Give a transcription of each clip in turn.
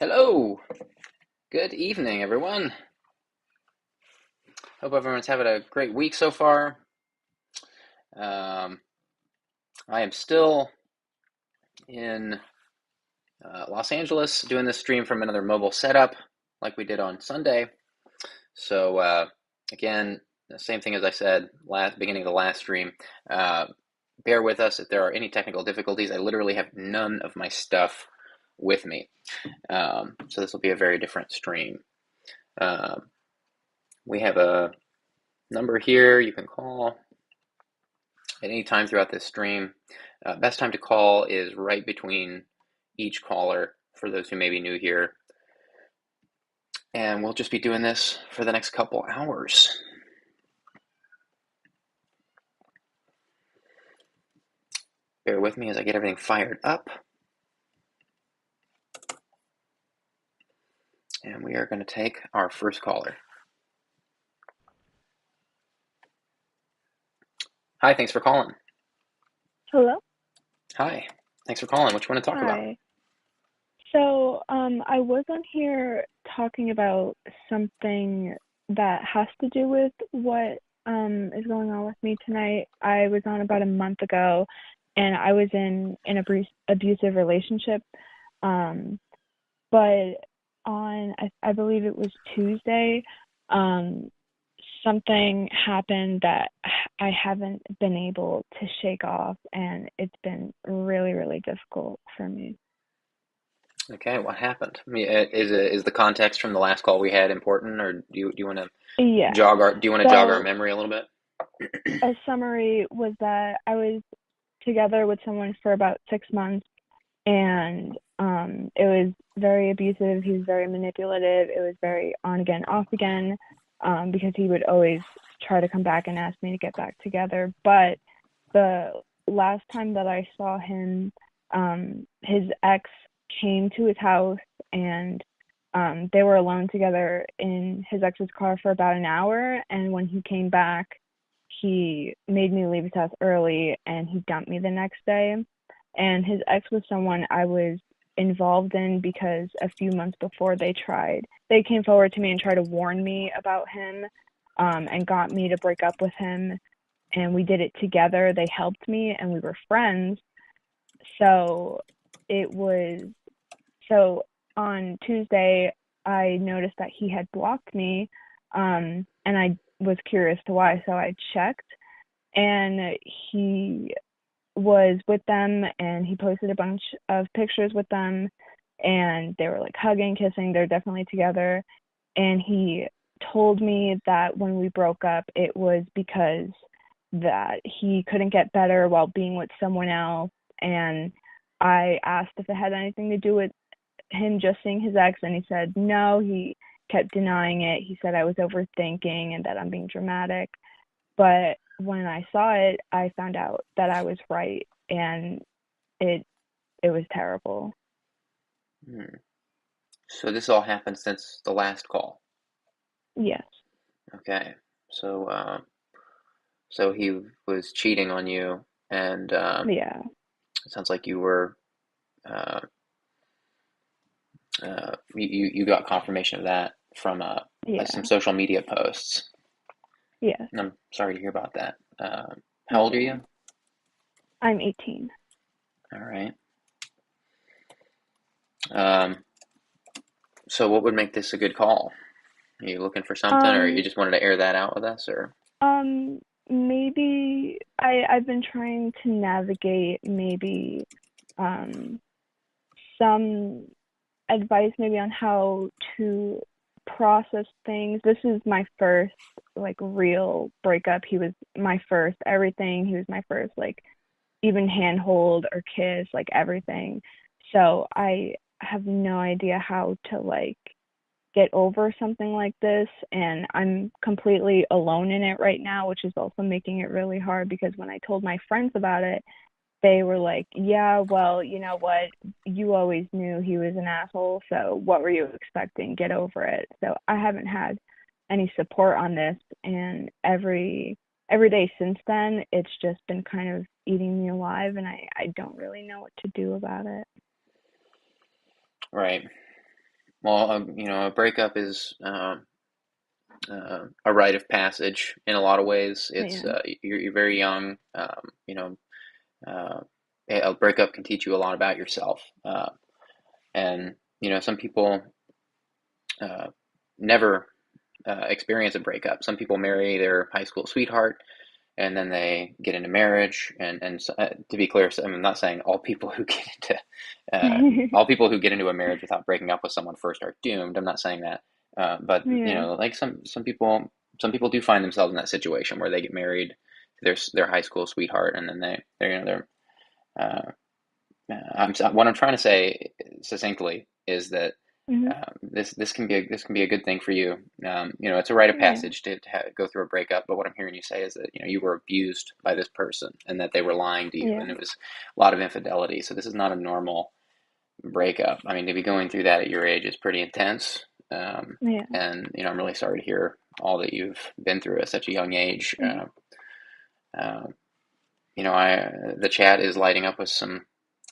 Hello, good evening, everyone. Hope everyone's having a great week so far. I am still in Los Angeles doing this stream from another mobile setup like we did on Sunday. So, again, the same thing as I said beginning of the last stream. Bear with us if there are any technical difficulties. I literally have none of my stuff with me. So this will be a very different stream. We have a number here you can call at any time throughout this stream. Best time to call is right between each caller for those who may be new here. And we'll just be doing this for the next couple hours. Bear with me as I get everything fired up. And we are going to take our first caller. Hi, thanks for calling. Hello? Hi, thanks for calling. What you want to talk about? Hi. So, I was on here talking about something that has to do with what is going on with me tonight. I was on about a month ago, and I was in an abusive relationship. But on, I believe it was Tuesday, something happened that I haven't been able to shake off, and it's been really, really difficult for me. Okay, what happened? I mean, is the context from the last call we had important, or do you want to Yeah. jog our So memory a little bit? a summary was that I was together with someone for about 6 months, and it was very abusive. He was very manipulative. It was very on again, off again, because he would always try to come back and ask me to get back together. But the last time that I saw him, his ex came to his house, and they were alone together in his ex's car for about an hour. And when he came back, he made me leave his house early, and he dumped me the next day. And his ex was someone I was involved in because a few months before they came forward to me and tried to warn me about him, and got me to break up with him. And we did it together. They helped me, and we were friends. So so on Tuesday, I noticed that he had blocked me, and I was curious to why, so I checked, and he was with them, and he posted a bunch of pictures with them, and they were like hugging, kissing. They're definitely together. And he told me that when we broke up, it was because that he couldn't get better while being with someone else. And I asked if it had anything to do with him just seeing his ex, and he said no. He kept denying it. He said I was overthinking and that I'm being dramatic. But when I saw it, I found out that I was right, and it was terrible. Hmm. So this all happened since the last call. Yes. Okay. So he was cheating on you, and Yeah. it sounds like you were uh, you got confirmation of that from some Yeah. social media posts. Yes. And I'm sorry to hear about that. How Thank old are you. you? I'm 18. All right. Um, so what would make this a good call? Are you looking for something, or you Um, just wanted to air that out with us, or? um, Maybe I've been trying to navigate maybe um some advice maybe on how to process things. This is my first like real breakup. He was my first everything. He was my first like even handhold or kiss, like everything. So I have no idea how to like get over something like this, and I'm completely alone in it right now, which is also making it really hard because when I told my friends about it, they were like, yeah, well, you know what? You always knew he was an asshole, so what were you expecting? Get over it. So I haven't had any support on this, and every day since then, it's just been kind of eating me alive, and I don't really know what to do about it. Right. Well, a breakup is a rite of passage in a lot of ways. It's Yeah. you're very young. Uh, a breakup can teach you a lot about yourself, and some people uh, never experience a breakup. Some people marry their high school sweetheart, and then they get into marriage. And to be clear, so I'm not saying uh, all people who get into a marriage without breaking up with someone first are doomed. I'm not saying that, but Yeah. like some people do find themselves in that situation where they get married to their high school sweetheart, and then they're uh, what I'm trying to say succinctly is that Mhm. this can be a good thing for you. It's a rite of Yeah. passage to go through a breakup. But what I'm hearing you say is that you were abused by this person and that they were lying to you, Yeah. and it was a lot of infidelity. So this is not a normal breakup. I mean, to be going through that at your age is pretty intense. Yeah. And I'm really sorry to hear all that you've been through at such a young age. Yeah. Uh, I the chat is lighting up with some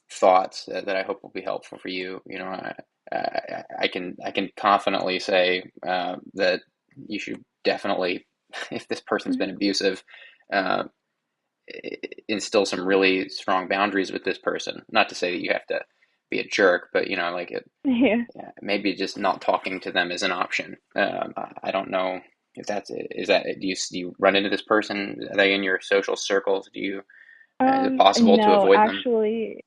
thoughts that I hope will be helpful for you. I can confidently say that you should definitely, if this person's Mhm. been abusive, uh, instill some really strong boundaries with this person. Not to say that you have to be a jerk, but like Yeah. maybe just not talking to them is an option. I don't know if is that do you run into this person? Are they in your social circles? Is it possible to No, avoid them? actually,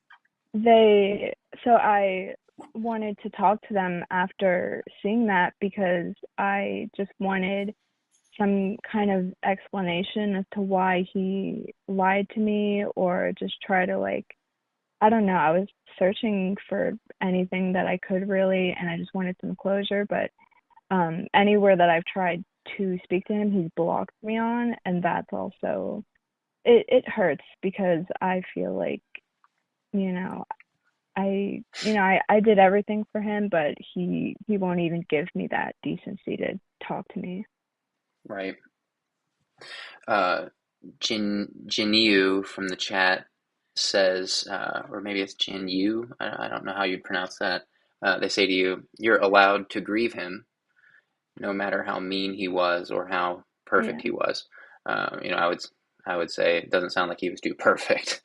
they, so I wanted to talk to them after seeing that because I just wanted some kind of explanation as to why he lied to me or just try to like, I don't know, I was searching for anything that I could really, and I just wanted some closure, but anywhere that I've tried to speak to him, he's blocked me on, and that's also it hurts because I feel like, you know, I did everything for him, but he won't even give me that decency to talk to me. Right. Uh, Jinyu from the chat says, or maybe it's Jinyu. I don't know how you'd pronounce that. They say to you, you're allowed to grieve him, no matter how mean he was or how perfect Yeah. he was. I would say it doesn't sound like he was too perfect.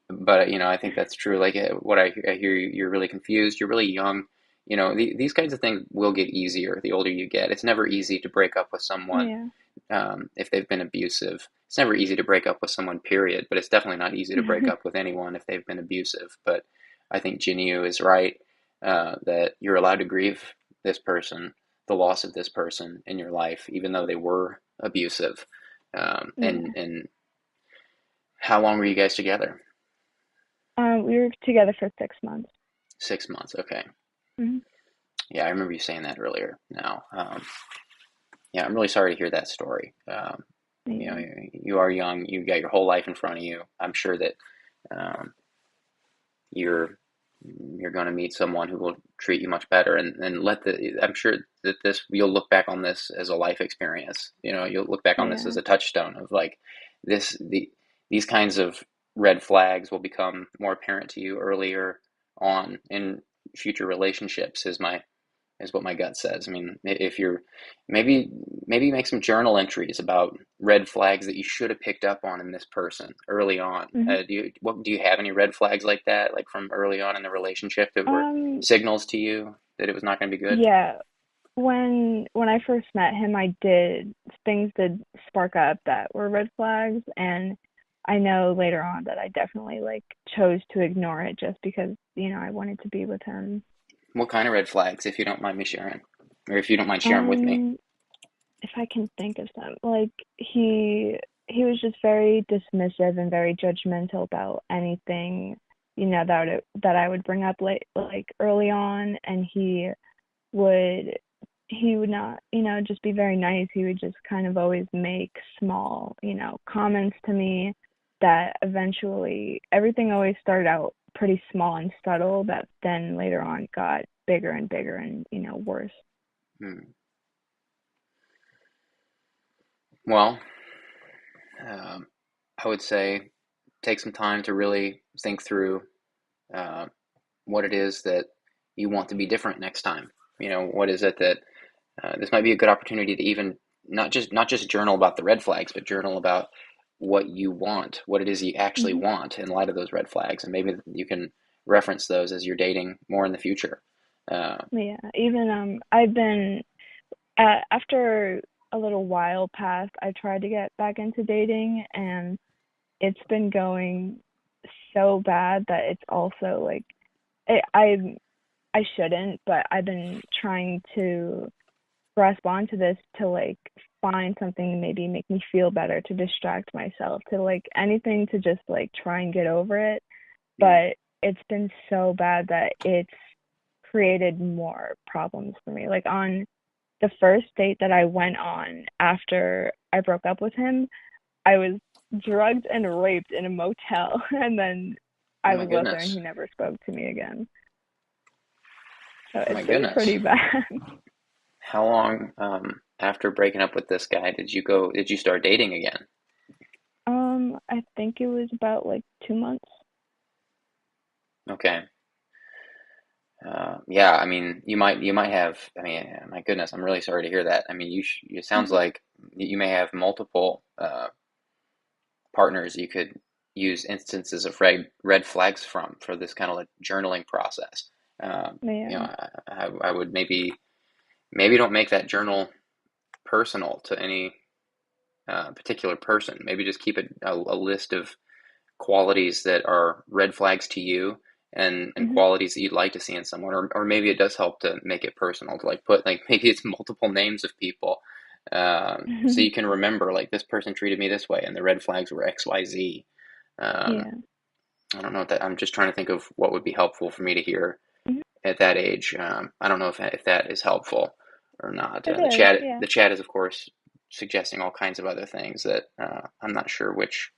But I think that's true. Like what I hear, you're really confused. You're really young. These kinds of things will get easier the older you get. It's never easy to break up with someone Yeah. if they've been abusive. It's never easy to break up with someone, period, but it's definitely not easy to break up with anyone if they've been abusive. But I think Jinyu is right that you're allowed to grieve this person, the loss of this person in your life, even though they were abusive. And Yeah. and how long were you guys together? We were together for 6 months. 6 months. Okay. Hmm. Yeah, I remember you saying that earlier. Now, yeah, I'm really sorry to hear that story. Yeah. You are young. You got your whole life in front of you. I'm sure that um, you're you're going to meet someone who will treat you much better, and I'm sure that this you'll look back on this as a life experience. You'll look back on this Yeah. as a touchstone of like these kinds of red flags will become more apparent to you earlier on in future relationships is what my gut says. I mean, if you're maybe make some journal entries about red flags that you should have picked up on in this person early on. Hmm. Do you have any red flags like that, like from early on in the relationship that were Um, signals to you that it was not going to be good? yeah. When I first met him, I did things did spark up that were red flags, and I know later on that I definitely like chose to ignore it just because, I wanted to be with him. What kind of red flags, if you don't mind me sharing, or if you don't mind sharing with me? Um, if I can think of some, like he was just very dismissive and very judgmental about anything, that I would bring up like early on, and would he would not, just be very nice. He would just kind of always make small, comments to me that eventually everything always started out pretty small and subtle that then later on got bigger and bigger and, worse. Hmm. Well, um, I would say take some time to really think through uh, what it is that you want to be different next time? What is it that this might be a good opportunity to even not just journal about the red flags, but journal about what you want, what it is you actually Hmm. want in light of those red flags, and maybe you can reference those as you're dating more in the future. Uh, Yeah, even I've been after a little while passed, I tried to get back into dating, and it's been going so bad that it's also like it, I shouldn't, but I've been trying to grasp onto this to like find something to maybe make me feel better, to distract myself, to like anything to just like try and get over it. mm, But it's been so bad that it's created more problems for me. Like on the first date that I went on after I broke up with him, I was drugged and raped in a motel, and then oh I my was with her and goodness. he never spoke to me again. So Oh it's my been goodness. pretty bad. How long after breaking up with this guy did you start dating again? I think it was about like 2 months. Okay. Yeah, I mean, you might have. I mean, my goodness, I'm really sorry to hear that. I mean, it sounds Hmm. like you may have multiple partners you could use instances of red flags from for this kind of like journaling process. Yeah. I would maybe don't make that journal personal to any particular person. Maybe just keep a list of qualities that are red flags to you, and Hmm. qualities that you'd like to see in someone, or maybe it does help to make it personal, to like put like maybe it's multiple names of people, so you can remember like this person treated me this way and the red flags were XYZ. um, Yeah. I don't know what that, I'm just trying to think of what would be helpful for me to hear Hmm. at that age. I don't know if that is helpful or not. It The is. chat Yeah. the chat is of course suggesting all kinds of other things that I'm not sure which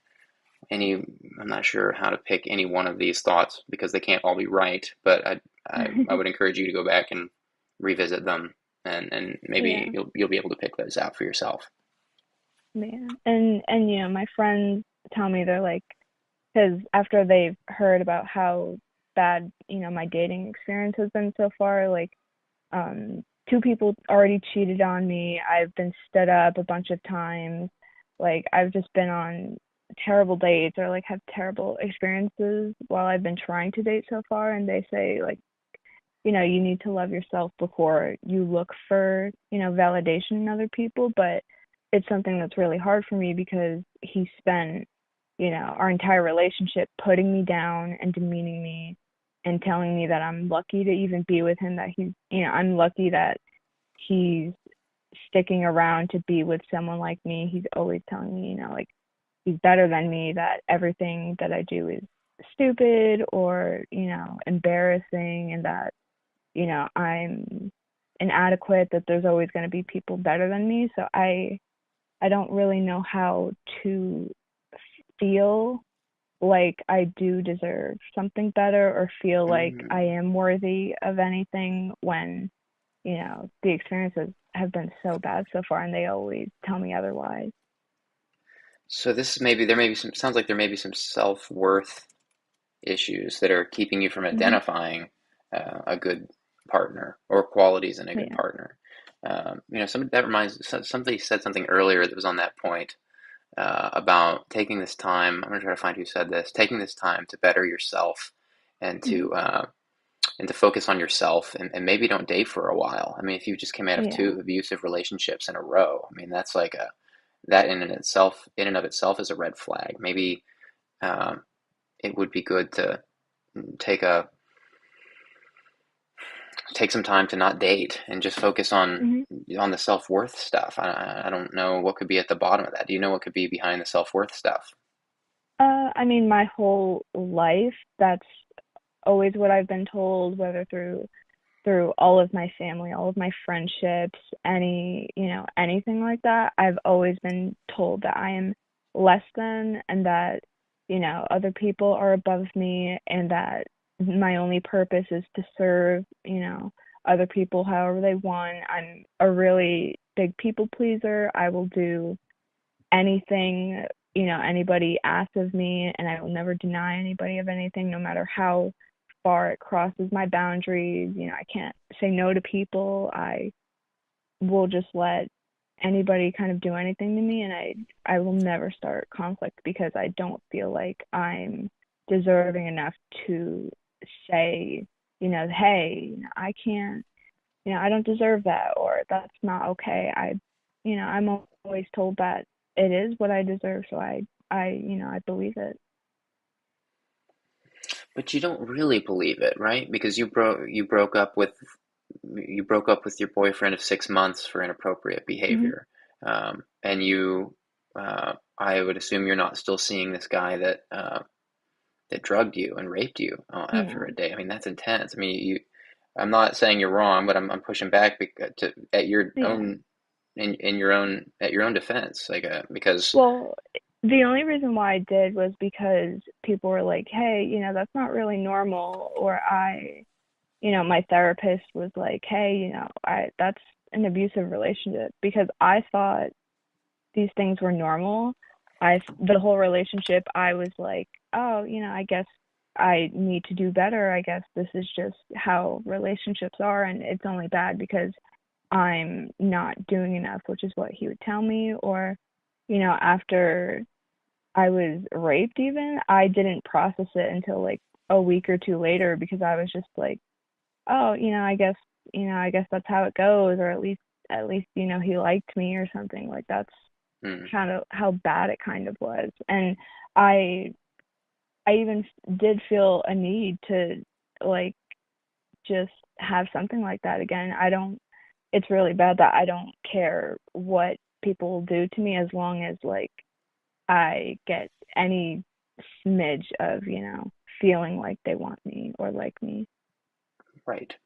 any I'm not sure how to pick any one of these thoughts because they can't all be right, but I would encourage you to go back and revisit them, and maybe Yeah. you'll be able to pick those out for yourself. Yeah. And my friends tell me they're like, because after they've heard about how bad, my dating experience has been so far, like, two people already cheated on me. I've been stood up a bunch of times. Like, I've just been on terrible dates or like have terrible experiences while I've been trying to date so far. And they say, like, you need to love yourself before you look for, validation in other people. But it's something that's really hard for me because he spent, our entire relationship putting me down and demeaning me and telling me that I'm lucky to even be with him, that I'm lucky that he's sticking around to be with someone like me. He's always telling me, like, he's better than me, that everything that I do is stupid or, embarrassing, and that, I'm inadequate, that there's always going to be people better than me. So I don't really know how to feel like I do deserve something better or feel like I Mm. am worthy of anything when, the experiences have been so bad so far and they always tell me otherwise. So this maybe there may be some sounds like there may be some self-worth issues that are keeping you from Hmm. identifying a good partner or qualities in a good Yeah. partner. Somebody said something earlier that was on that point about taking this time. I'm going to try to find who said this. Taking this time to better yourself and Hmm. to focus on yourself, and maybe don't date for a while. I mean, if you just came out of Yeah. two abusive relationships in a row, I mean, that's like a that in and of itself is a red flag. Maybe um, it would be good to take a take some time to not date and just focus Hmm. on the self-worth stuff. I don't know what could be at the bottom of that. Do you know what could be behind the self-worth stuff? I mean, my whole life, that's always what I've been told, whether through all of my family, all of my friendships, anything like that. I've always been told that I am less than, and that, other people are above me, and that my only purpose is to serve, other people however they want. I'm a really big people pleaser. I will do anything, anybody asks of me, and I will never deny anybody of anything, no matter how far it crosses my boundaries. I can't say no to people. I will just let anybody kind of do anything to me, and I will never start conflict because I don't feel like I'm deserving enough to say, hey, I can't, I don't deserve that, or that's not okay. I'm always told that it is what I deserve, so I believe it. But you don't really believe it, right? Because you broke up with your boyfriend of 6 months for inappropriate Mhm. behavior, and I would assume you're not still seeing this guy that drugged you and raped you after No. a day. I mean, that's intense. I mean, I'm not saying you're wrong, but I'm pushing back at your Yeah. own in your own at your own defense, like because Well, the only reason why I did was because people were like, "Hey, that's not really normal," or my therapist was like, "Hey, I that's an abusive relationship," because I thought these things were normal. The whole relationship, I was like, "Oh, I guess I need to do better. I guess this is just how relationships are, and it's only bad because I'm not doing enough," which is what he would tell me. Or, after I was raped, even, I didn't process it until like a week or two later because I was just like, oh, I guess that's how it goes, or at least, he liked me or something. Like that's mm, kind of how bad it kind of was. And I I even did feel a need to like just have something like that again. It's really bad that I don't care what people do to me as long as like I get any smidge of, feeling like they want me or like me. right.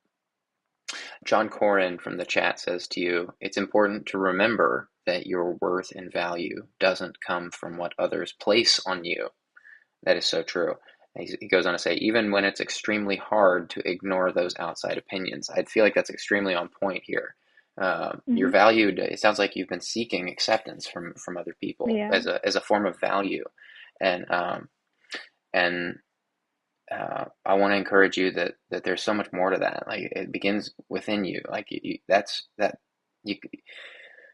John Corin from the chat says to you, it's important to remember that your worth and value doesn't come from what others place on you. That is so true. He goes on to say, even when it's extremely hard to ignore those outside opinions, I feel like that's extremely on point here. You're Mhm. valued. It sounds like you've been seeking acceptance from other people Yeah. as a form of value, and and I want to encourage you that there's so much more to that. Like it begins within you. Like that's that you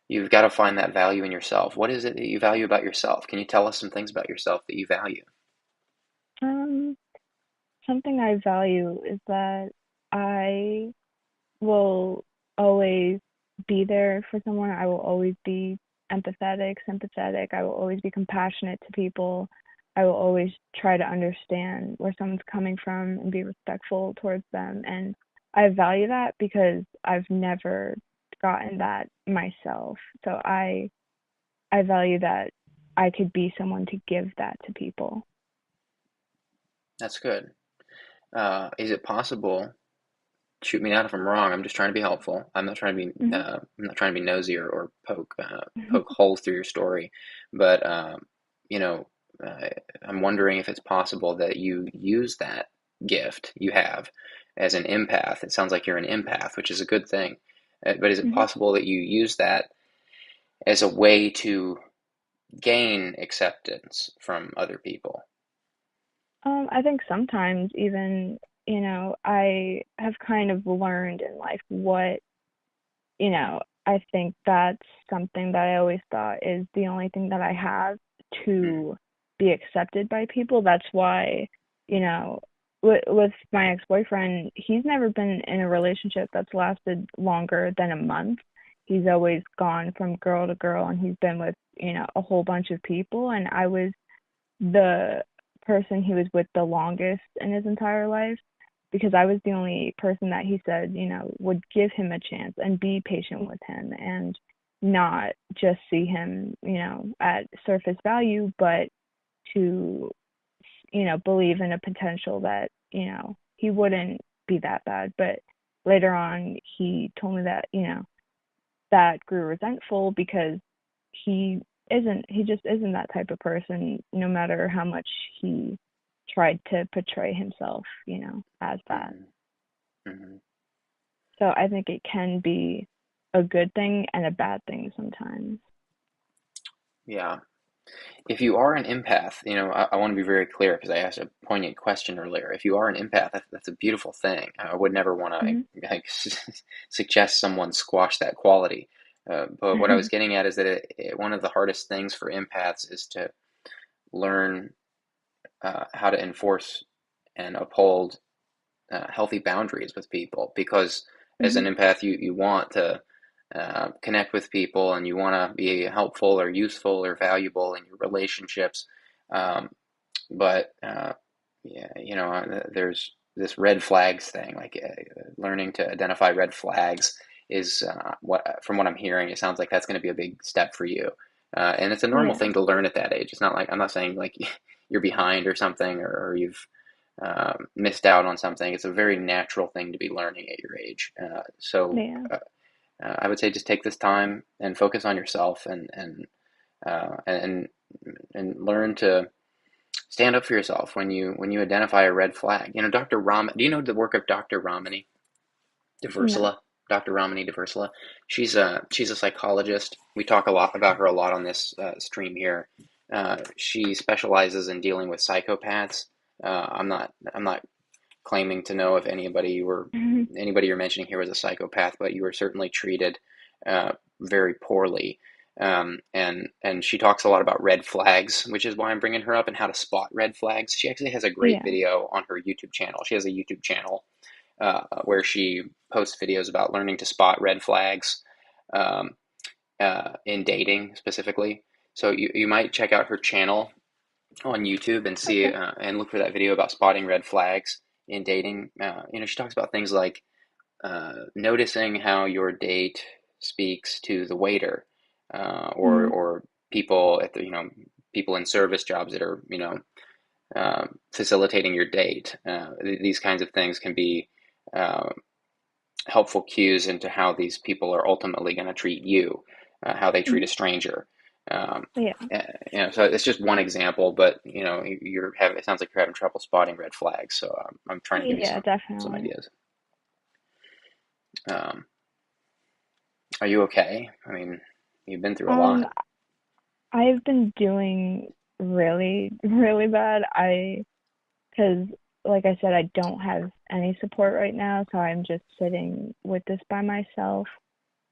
you've got to find that value in yourself. What is it that you value about yourself? Can you tell us some things about yourself that you value? Um, Something I value is that I will always be there for someone. I will always be empathetic, sympathetic. I will always be compassionate to people. I will always try to understand where someone's coming from and be respectful towards them. And I value that because I've never gotten that myself. So I value that I could be someone to give that to people. That's good. Is it possible? Shoot me out if I'm wrong. I'm just trying to be helpful. Hmm. I'm not trying to be nosy or poke holes through your story. But you know, uh, I'm wondering if it's possible that you use that gift you have as an empath. It sounds like you're an empath, which is a good thing. But is it Hmm. possible that you use that as a way to gain acceptance from other people? I think sometimes even, I have kind of learned in life what, I think that's something that I always thought is the only thing that I have Mm, to be accepted by people. That's why, you know, with my ex-boyfriend, he's never been in a relationship that's lasted longer than a month. He's always gone from girl to girl, and he's been with, a whole bunch of people, and I was the person he was with the longest in his entire life because I was the only person that he said, would give him a chance and be patient with him and not just see him, at surface value, but to, believe in a potential that, he wouldn't be that bad. But later on, he told me that, that grew resentful because he just isn't that type of person no matter how much he tried to portray himself, as that. mhm, mhm. So I think it can be a good thing and a bad thing sometimes. Yeah. If you are an empath, I want to be very clear because I asked a poignant question earlier. If you are an empath, that's a beautiful thing. I would never want to Hmm. like suggest someone squash that quality. But what I was getting at is that one of the hardest things for empaths is to learn how to enforce and uphold healthy boundaries with people, because as Hmm. an empath, you want to connect with people, and you want to be helpful or useful or valuable in your relationships. Um, but yeah, there's this red flags thing, like learning to identify red flags is from what I'm hearing, it sounds like that's going to be a big step for you. And it's a normal Yeah. thing to learn at that age. It's not like, I'm not saying like you're behind or something, or you've missed out on something. It's a very natural thing to be learning at your age. Yeah. I would say just take this time and focus on yourself, uh, and and learn to stand up for yourself when you identify a red flag. Dr. Ram. Do you know the work of Dr. Ramani No. Diversala? Dr. Ramani Diversala. She's a psychologist. We talk a lot about her a lot on this stream here. She specializes in dealing with psychopaths. I'm not claiming to know if Hmm. anybody you're mentioning here was a psychopath, but you were certainly treated very poorly. And she talks a lot about red flags, which is why I'm bringing her up, and how to spot red flags. She actually has a great Yeah. video on her YouTube channel. She has a YouTube channel where she posts videos about learning to spot red flags um, in dating specifically. So you might check out her channel on YouTube and see Okay. and look for that video about spotting red flags in dating. She talks about things like noticing how your date speaks to the waiter, Hmm. or people at the people in service jobs that are facilitating your date. These kinds of things can be uh, helpful cues into how these people are ultimately going to treat you, how they treat Hmm. a stranger. Um, Yeah. so it's just one example, but it sounds like you're having trouble spotting red flags. So I'm trying to give you Yeah, some definitely. ideas. Um, are you okay? I mean, you've been through a Um, lot. I've been doing really, really bad. Because like I said, I don't have any support right now, so I'm just sitting with this by myself.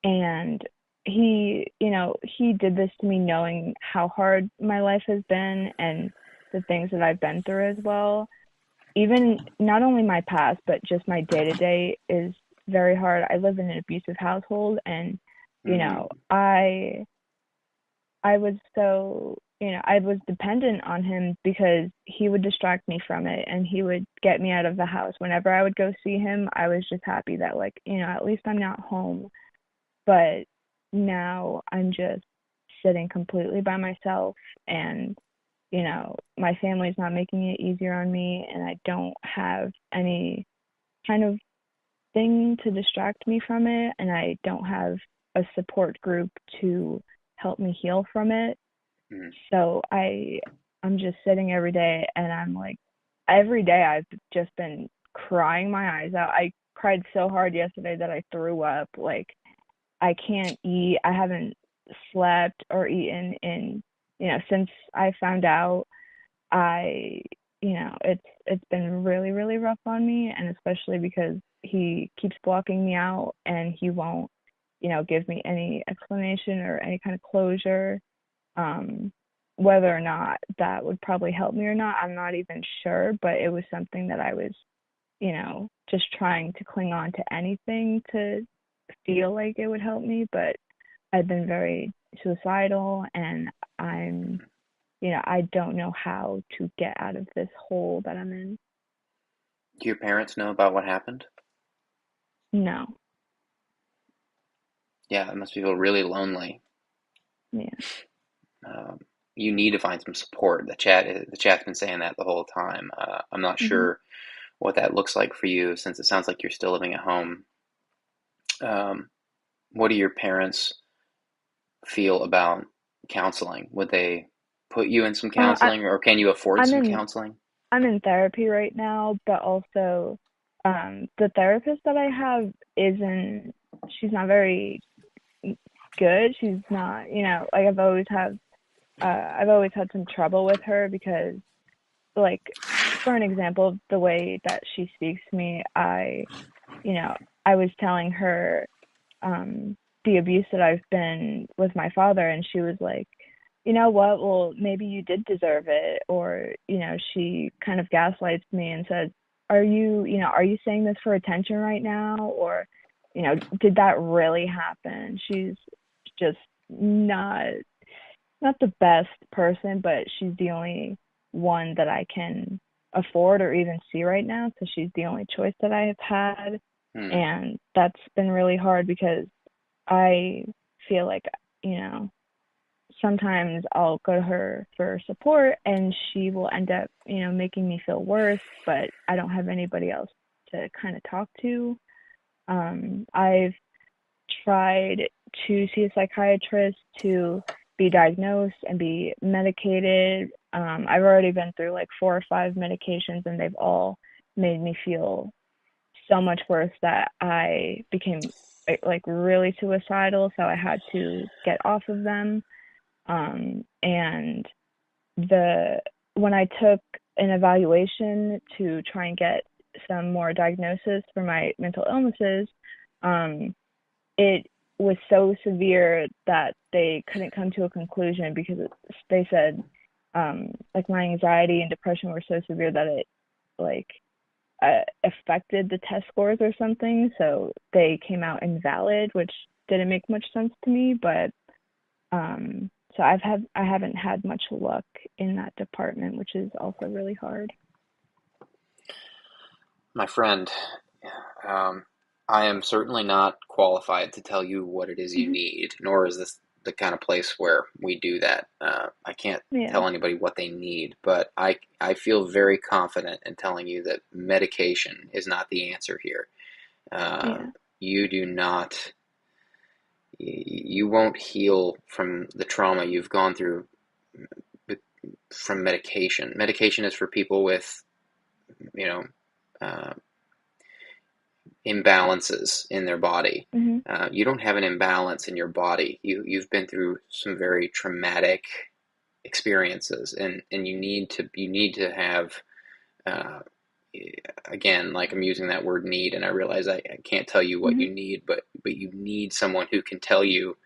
And he did this to me knowing how hard my life has been and the things that I've been through as well. Even not only my past, but just my day to day is very hard. I live in an abusive household, and you Mm-hmm. know, I was I was dependent on him because he would distract me from it and he would get me out of the house. Whenever I would go see him, I was just happy that, like, at least I'm not home. But now I'm just sitting completely by myself, and my family's not making it easier on me, and I don't have any kind of thing to distract me from it, and I don't have a support group to help me heal from it. Mm-hmm. So I'm just sitting every day, and I'm like, every day I've just been crying my eyes out. I cried so hard yesterday that I threw up. Like, I can't eat. I haven't slept or eaten in, since I found out. I, it's been really, really rough on me, and especially because he keeps blocking me out and he won't, give me any explanation or any kind of closure. Um, Whether or not that would probably help me or not, I'm not even sure, but it was something that I was, just trying to cling on to anything to feel like it would help me, but I've been very suicidal, and I'm, I don't know how to get out of this hole that I'm in. Do your parents know about what happened? No. Yeah, it must feel really lonely. Yeah. Um, you need to find some support. The chat's been saying that the whole time. I'm not Mhm. sure what that looks like for you, since it sounds like you're still living at home. Um, what do your parents feel about counseling? Would they put you in some Uh, I, counseling, or can you afford I'm some in counseling? I'm in therapy right now, but also the therapist that I have isn't she's not very good. She's not, like I've always have I've always had some trouble with her because, like, for an example, the way that she speaks to me, you know, I was telling her the abuse that I've been with my father, and she was like, you know what, well, maybe you did deserve it. Or, she kind of gaslights me and says, are you saying this for attention right now? Or, did that really happen? She's just not the best person, but she's the only one that I can afford or even see right now. So she's the only choice that I have had. Hmm. And that's been really hard because I feel like, you know, sometimes I'll go to her for support and she will end up, making me feel worse, but I don't have anybody else to kind of talk to. I've tried to see a psychiatrist to be diagnosed and be medicated. I've already been through like 4 or 5 medications, and they've all made me feel so much worse that I became like really suicidal. So I had to get off of them. And the when I took an evaluation to try and get some more diagnosis for my mental illnesses, um, it was so severe that they couldn't come to a conclusion because they said like my anxiety and depression were so severe that it like affected the test scores or something. So they came out invalid, which didn't make much sense to me. But so I haven't had much luck in that department, which is also really hard. My friend, um, I am certainly not qualified to tell you what it is you Hmm. need, nor is this the kind of place where we do that. I can't Yeah. tell anybody what they need, but I feel very confident in telling you that medication is not the answer here. Uh, Yeah. you do not, you won't heal from the trauma you've gone through from medication. Medication is for people with, you know, uh, imbalances in their body. Hmm. You don't have an imbalance in your body. You've been through some very traumatic experiences, and you need to have uh, again, like I'm using that word need, and I realize I can't tell you what Hmm. you need, but you need someone who can tell you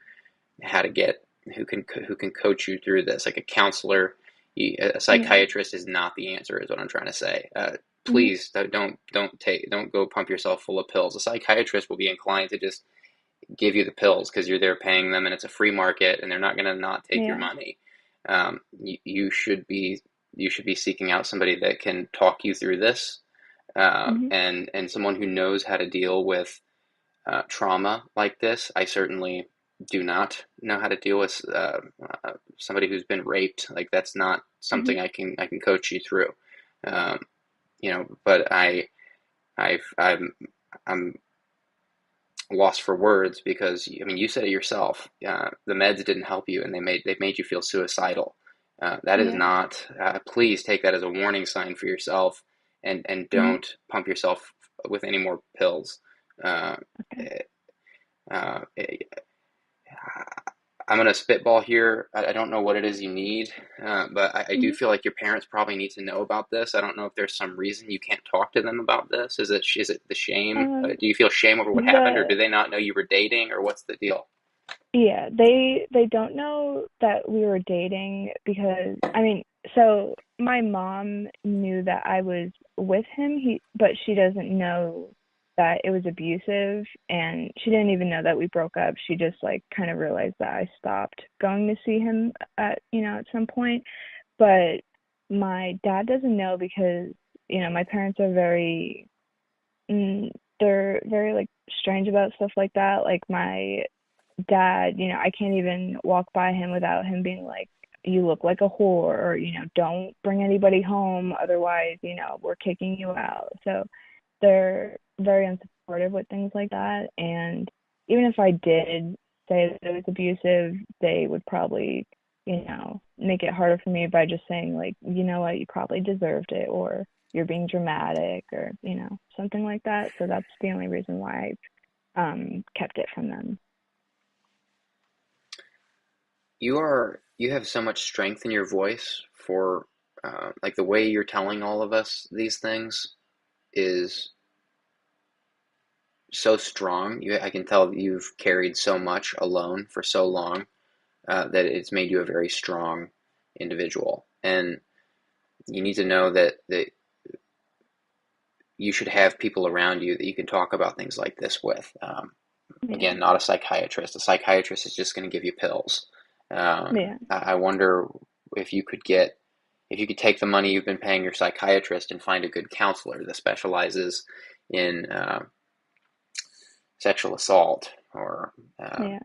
how to get who can coach you through this, like a counselor. A Yeah. psychiatrist is not the answer, is what I'm trying to say. Hmm. Please don't go pump yourself full of pills. A psychiatrist will be inclined to just give you the pills because you're there paying them, and it's a free market, and they're not going to not take your Yeah. money. You should be seeking out somebody that can talk you through this, Hmm. and someone who knows how to deal with trauma like this. I certainly do not know how to deal with somebody who's been raped. Like that's not Hmm. something I can coach you through. Um, but I'm lost for words because I mean you said it yourself. The meds didn't help you, and they made you feel suicidal. That is Yeah. not. Please take that as a warning sign for yourself, and Hmm. don't pump yourself with any more pills. Uh, Okay. uh, I'm gonna spitball here. I don't know what it is you need, but I do Hmm. feel like your parents probably need to know about this. I don't know if there's some reason you can't talk to them about this. Is it the shame? Um, Do you feel shame over what happened, or the do they not know you were dating, or what's the deal? Yeah, they don't know that we were dating because I mean, so my mom knew that I was with him, but she doesn't know that it was abusive, and she didn't even know that we broke up. She just like kind of realized that I stopped going to see him at some point. But my dad doesn't know because, my parents are mm, they're very like strange about stuff like that. Like my dad, I can't even walk by him without him being like, you look like a whore, or, don't bring anybody home, otherwise, we're kicking you out. So they're very unsupportive with things like that. And even if I did say that it was abusive, they would probably, make it harder for me by just saying, like, you know what, you probably deserved it, or you're being dramatic, or, something like that. So that's the only reason why I kept it from them. you have so much strength in your voice for like the way you're telling all of us these things is so strong. I can tell that you've carried so much alone for so long that it's made you a very strong individual. And you need to know that you should have people around you that you can talk about things like this with. Yeah. Again, not a psychiatrist. A psychiatrist is just going to give you pills. Yeah. I wonder if you could get if you could take the money you've been paying your psychiatrist and find a good counselor that specializes in sexual assault, or Yeah.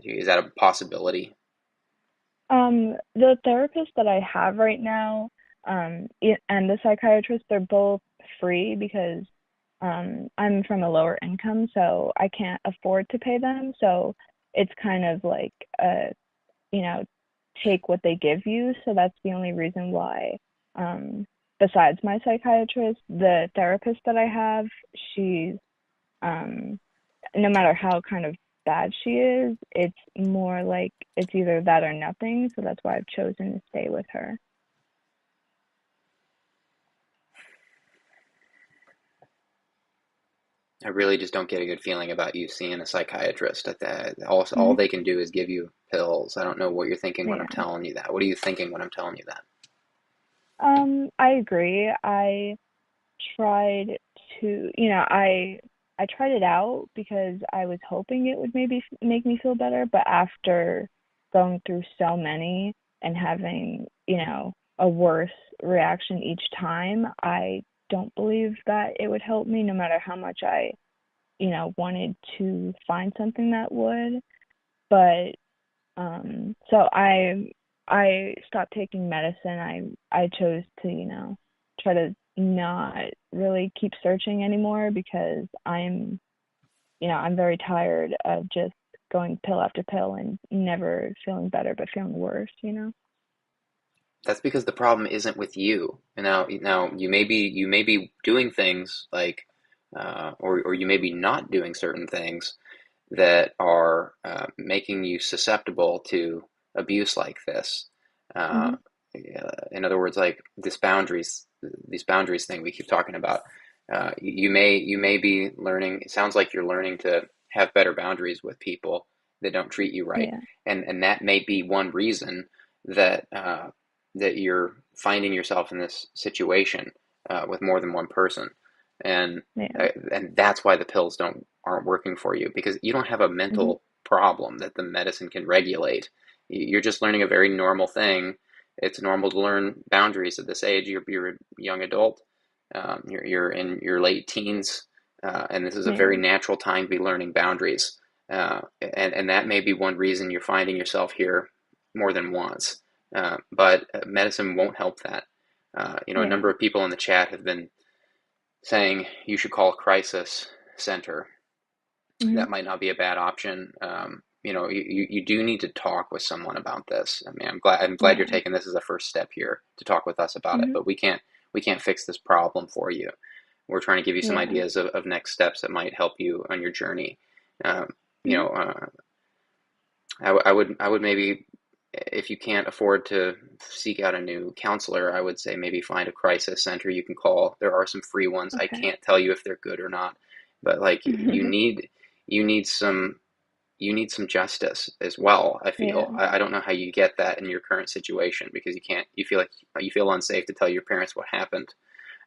is that a possibility? The therapist that I have right now, and the psychiatrist, they're both free because I'm from a lower income, so I can't afford to pay them. So it's kind of like you know, take what they give you. So that's the only reason why, besides my psychiatrist, the therapist that I have, she's um no matter how kind of bad she is, it's more like it's either that or nothing. So that's why I've chosen to stay with her. I really just don't get a good feeling about you seeing a psychiatrist. That all Hmm. they can do is give you pills. I don't know what you're thinking when I'm Yeah. telling you that. What are you thinking when I'm telling you that? I agree. I tried to, I tried it out because I was hoping it would maybe make me feel better, but after going through so many and having, a worse reaction each time, I don't believe that it would help me no matter how much I, wanted to find something that would. But so I stopped taking medicine. I chose to, try to not really keep searching anymore because I'm very tired of just going pill after pill and never feeling better but feeling worse. That's because the problem isn't with you. And now you may be doing things like, or you may be not doing certain things that are making you susceptible to abuse like this. Uh, Mhm. in other words, like these boundaries thing we keep talking about. You may be learning. It sounds like you're learning to have better boundaries with people that don't treat you right, Yeah. and that may be one reason that that you're finding yourself in this situation with more than one person, and Yeah. and that's why the pills aren't working for you, because you don't have a Mhm. mental problem that the medicine can regulate. You're just learning a very normal thing. It's normal to learn boundaries at this age. You're a young adult. You're in your late teens, and this is a very Yeah. natural time to be learning boundaries. And that may be one reason you're finding yourself here more than once. But medicine won't help that. A Yeah. number of people in the chat have been saying you should call a crisis center. Mhm. That might not be a bad option. You do need to talk with someone about this. I mean, I'm glad you're Yeah. taking this as a first step here to talk with us about it. Mhm. But we can't fix this problem for you. We're trying to give you some Yeah. ideas of next steps that might help you on your journey. Um, you Mhm. know, I would maybe, if you can't afford to seek out a new counselor, I would say maybe find a crisis center you can call. There are some free ones. I Okay. can't tell you if they're good or not, but like you need some you need some justice as well. I feel Yeah. I don't know how you get that in your current situation, because you feel like you feel unsafe to tell your parents what happened,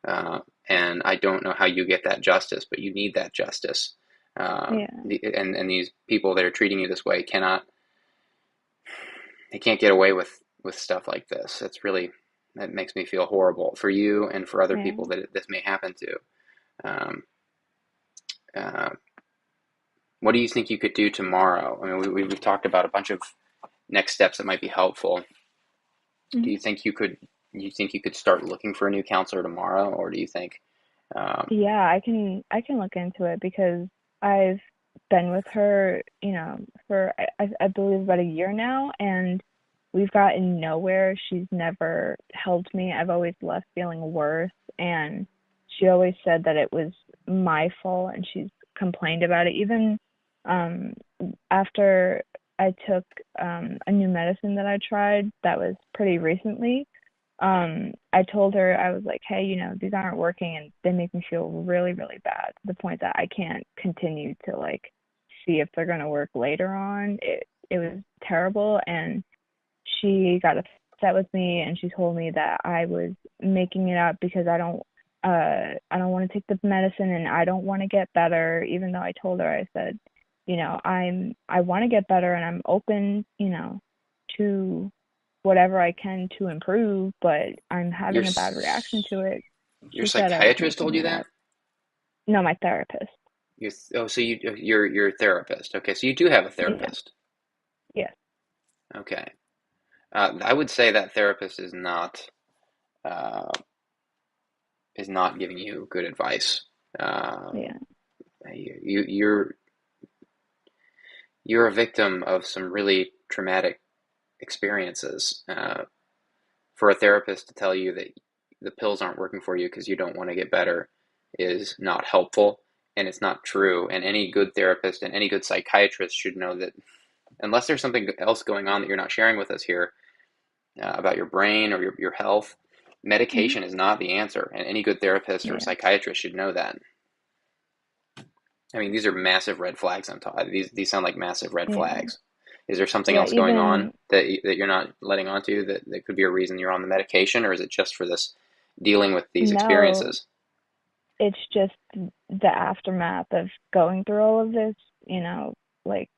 uh, and I don't know how you get that justice, but you need that justice. Yeah. And these people that are treating you this way cannot they can't get away with stuff like this. That makes me feel horrible for you and for other Yeah. people that this may happen to. Um, uh, what do you think you could do tomorrow? I mean, we've talked about a bunch of next steps that might be helpful. Do Mhm. you think you could start looking for a new counselor tomorrow, or do you think? Um, Yeah, I can look into it because I've been with her, for I believe about a year now, and we've gotten nowhere. She's never helped me. I've always left feeling worse, and she always said that it was my fault, and she's complained about it. Even um after I took a new medicine that I tried that was pretty recently. I told her, I was like, hey, these aren't working and they make me feel really, really bad to the point that I can't continue to like see if they're gonna work later on. It was terrible, and she got upset with me and she told me that I was making it up because I don't want to take the medicine and I don't want to get better, even though I told her, I said, I want to get better and I'm open, to whatever I can to improve, but I'm Your having a bad reaction to it. your She said I was psychiatrist told making you it that? up. No, my therapist. So you're a therapist. Okay, so you do have a Yeah. therapist. Yes. Okay. I would say that therapist uh, is not giving you good advice. Um, Yeah. you're you're a victim of some really traumatic experiences. For a therapist to tell you that the pills aren't working for you because you don't want to get better is not helpful, and it's not true. And any good therapist and any good psychiatrist should know that unless there's something else going on that you're not sharing with us here about your brain or your health, Mhm. medication is not the answer. And any good therapist or Yeah. psychiatrist should know that. I mean, these are massive red flags. I'm talking. These sound like massive red Yeah. flags. Is there something Yeah, else going on even that you're not letting on to that could be a reason you're on the medication, or is it just for this dealing with these no, experiences? it's just the aftermath of going through all of this, like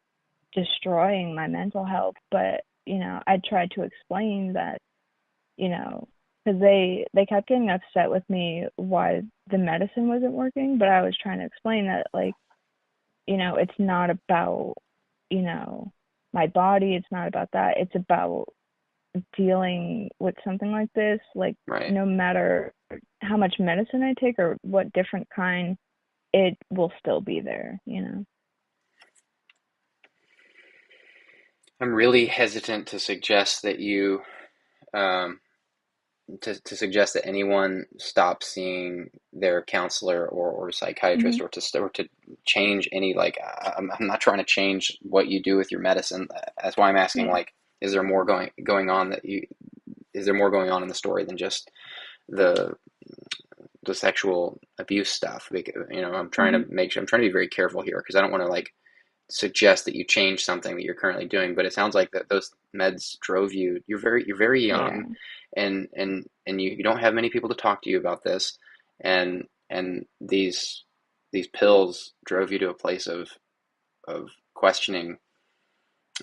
destroying my mental health. But I tried to explain that, because they kept getting upset with me why the medicine wasn't working, but I was trying to explain that, like, it's not about, you know my body, it's not about that, it's about dealing with something like this, like, Right. no matter how much medicine I take or what different kind, it will still be there. I'm really hesitant to suggest that you um, to suggest that anyone stop seeing their counselor or psychiatrist Mhm. or to change any like I'm not trying to change what you do with your medicine. That's why I'm asking Yeah. like is there more going on that you is there more going on in the story than just the the sexual abuse stuff? Mhm. I'm trying to be very careful here because I don't want to like suggest that you change something that you're currently doing, but it sounds like that those meds drove you. You're very young, Yeah. and you don't have many people to talk to you about this, and these pills drove you to a place of questioning.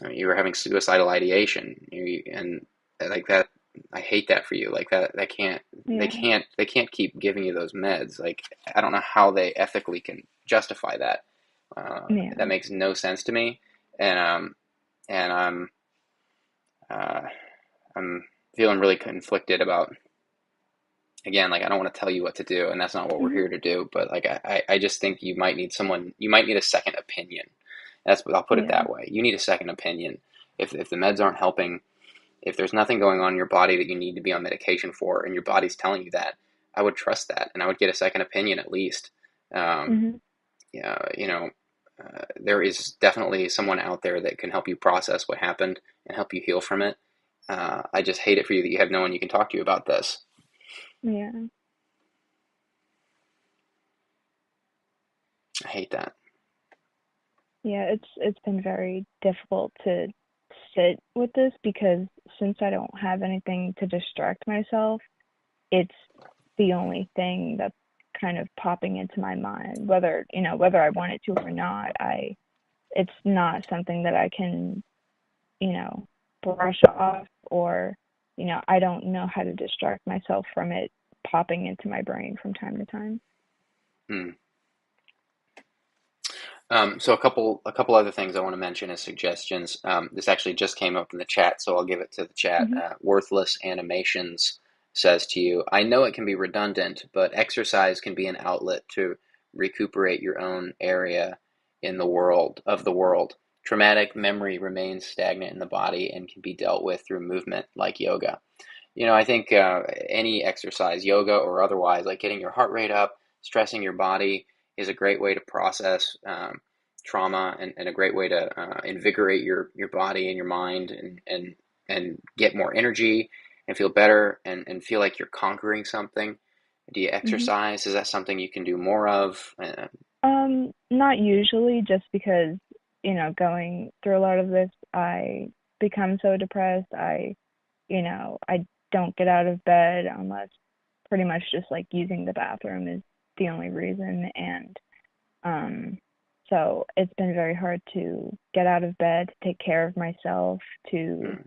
I mean, you were having suicidal ideation, and like that. I hate that for you. Like that can't Yeah. they can't keep giving you those meds. Like I don't know how they ethically can justify that. That Yeah. makes no sense to me, and and uh, I'm feeling really conflicted about again. Like I don't want to tell you what to do, and that's not what we're Mhm. here to do. But like I just think you might need someone. You might need a second opinion. That's what I'll put it Yeah. that way. You need a second opinion. If the meds aren't helping, if there's nothing going on in your body that you need to be on medication for, and your body's telling you that, I would trust that, and I would get a second opinion at least. Um, Mhm. yeah, there is definitely someone out there that can help you process what happened and help you heal from it. I just hate it for you that you have no one you can talk to about this. Yeah. I hate that. Yeah, it's been very difficult to sit with this because since I don't have anything to distract myself, it's the only thing that's kind of popping into my mind, whether I want it to or not. It's not something that I can, you know, brush off, or, I don't know how to distract myself from it popping into my brain from time to time. Hmm. So a couple other things I want to mention as suggestions. This actually just came up in the chat, so I'll give it to the chat. Mhm. Worthless Animations says to you, I know it can be redundant, but exercise can be an outlet to recuperate your own area in the world. Traumatic memory remains stagnant in the body and can be dealt with through movement like yoga. I think any exercise, yoga or otherwise, like getting your heart rate up, stressing your body, is a great way to process. trauma, and a great way to invigorate your body and your mind, and get more energy and feel better, and feel like you're conquering something. Do you Hmm. exercise? Is that something you can do more of? Not usually, just because, going through a lot of this, I become so depressed. I don't get out of bed unless pretty much just like using the bathroom is the only reason. And um, so it's been very hard to get out of bed, to take care of myself, to Hmm.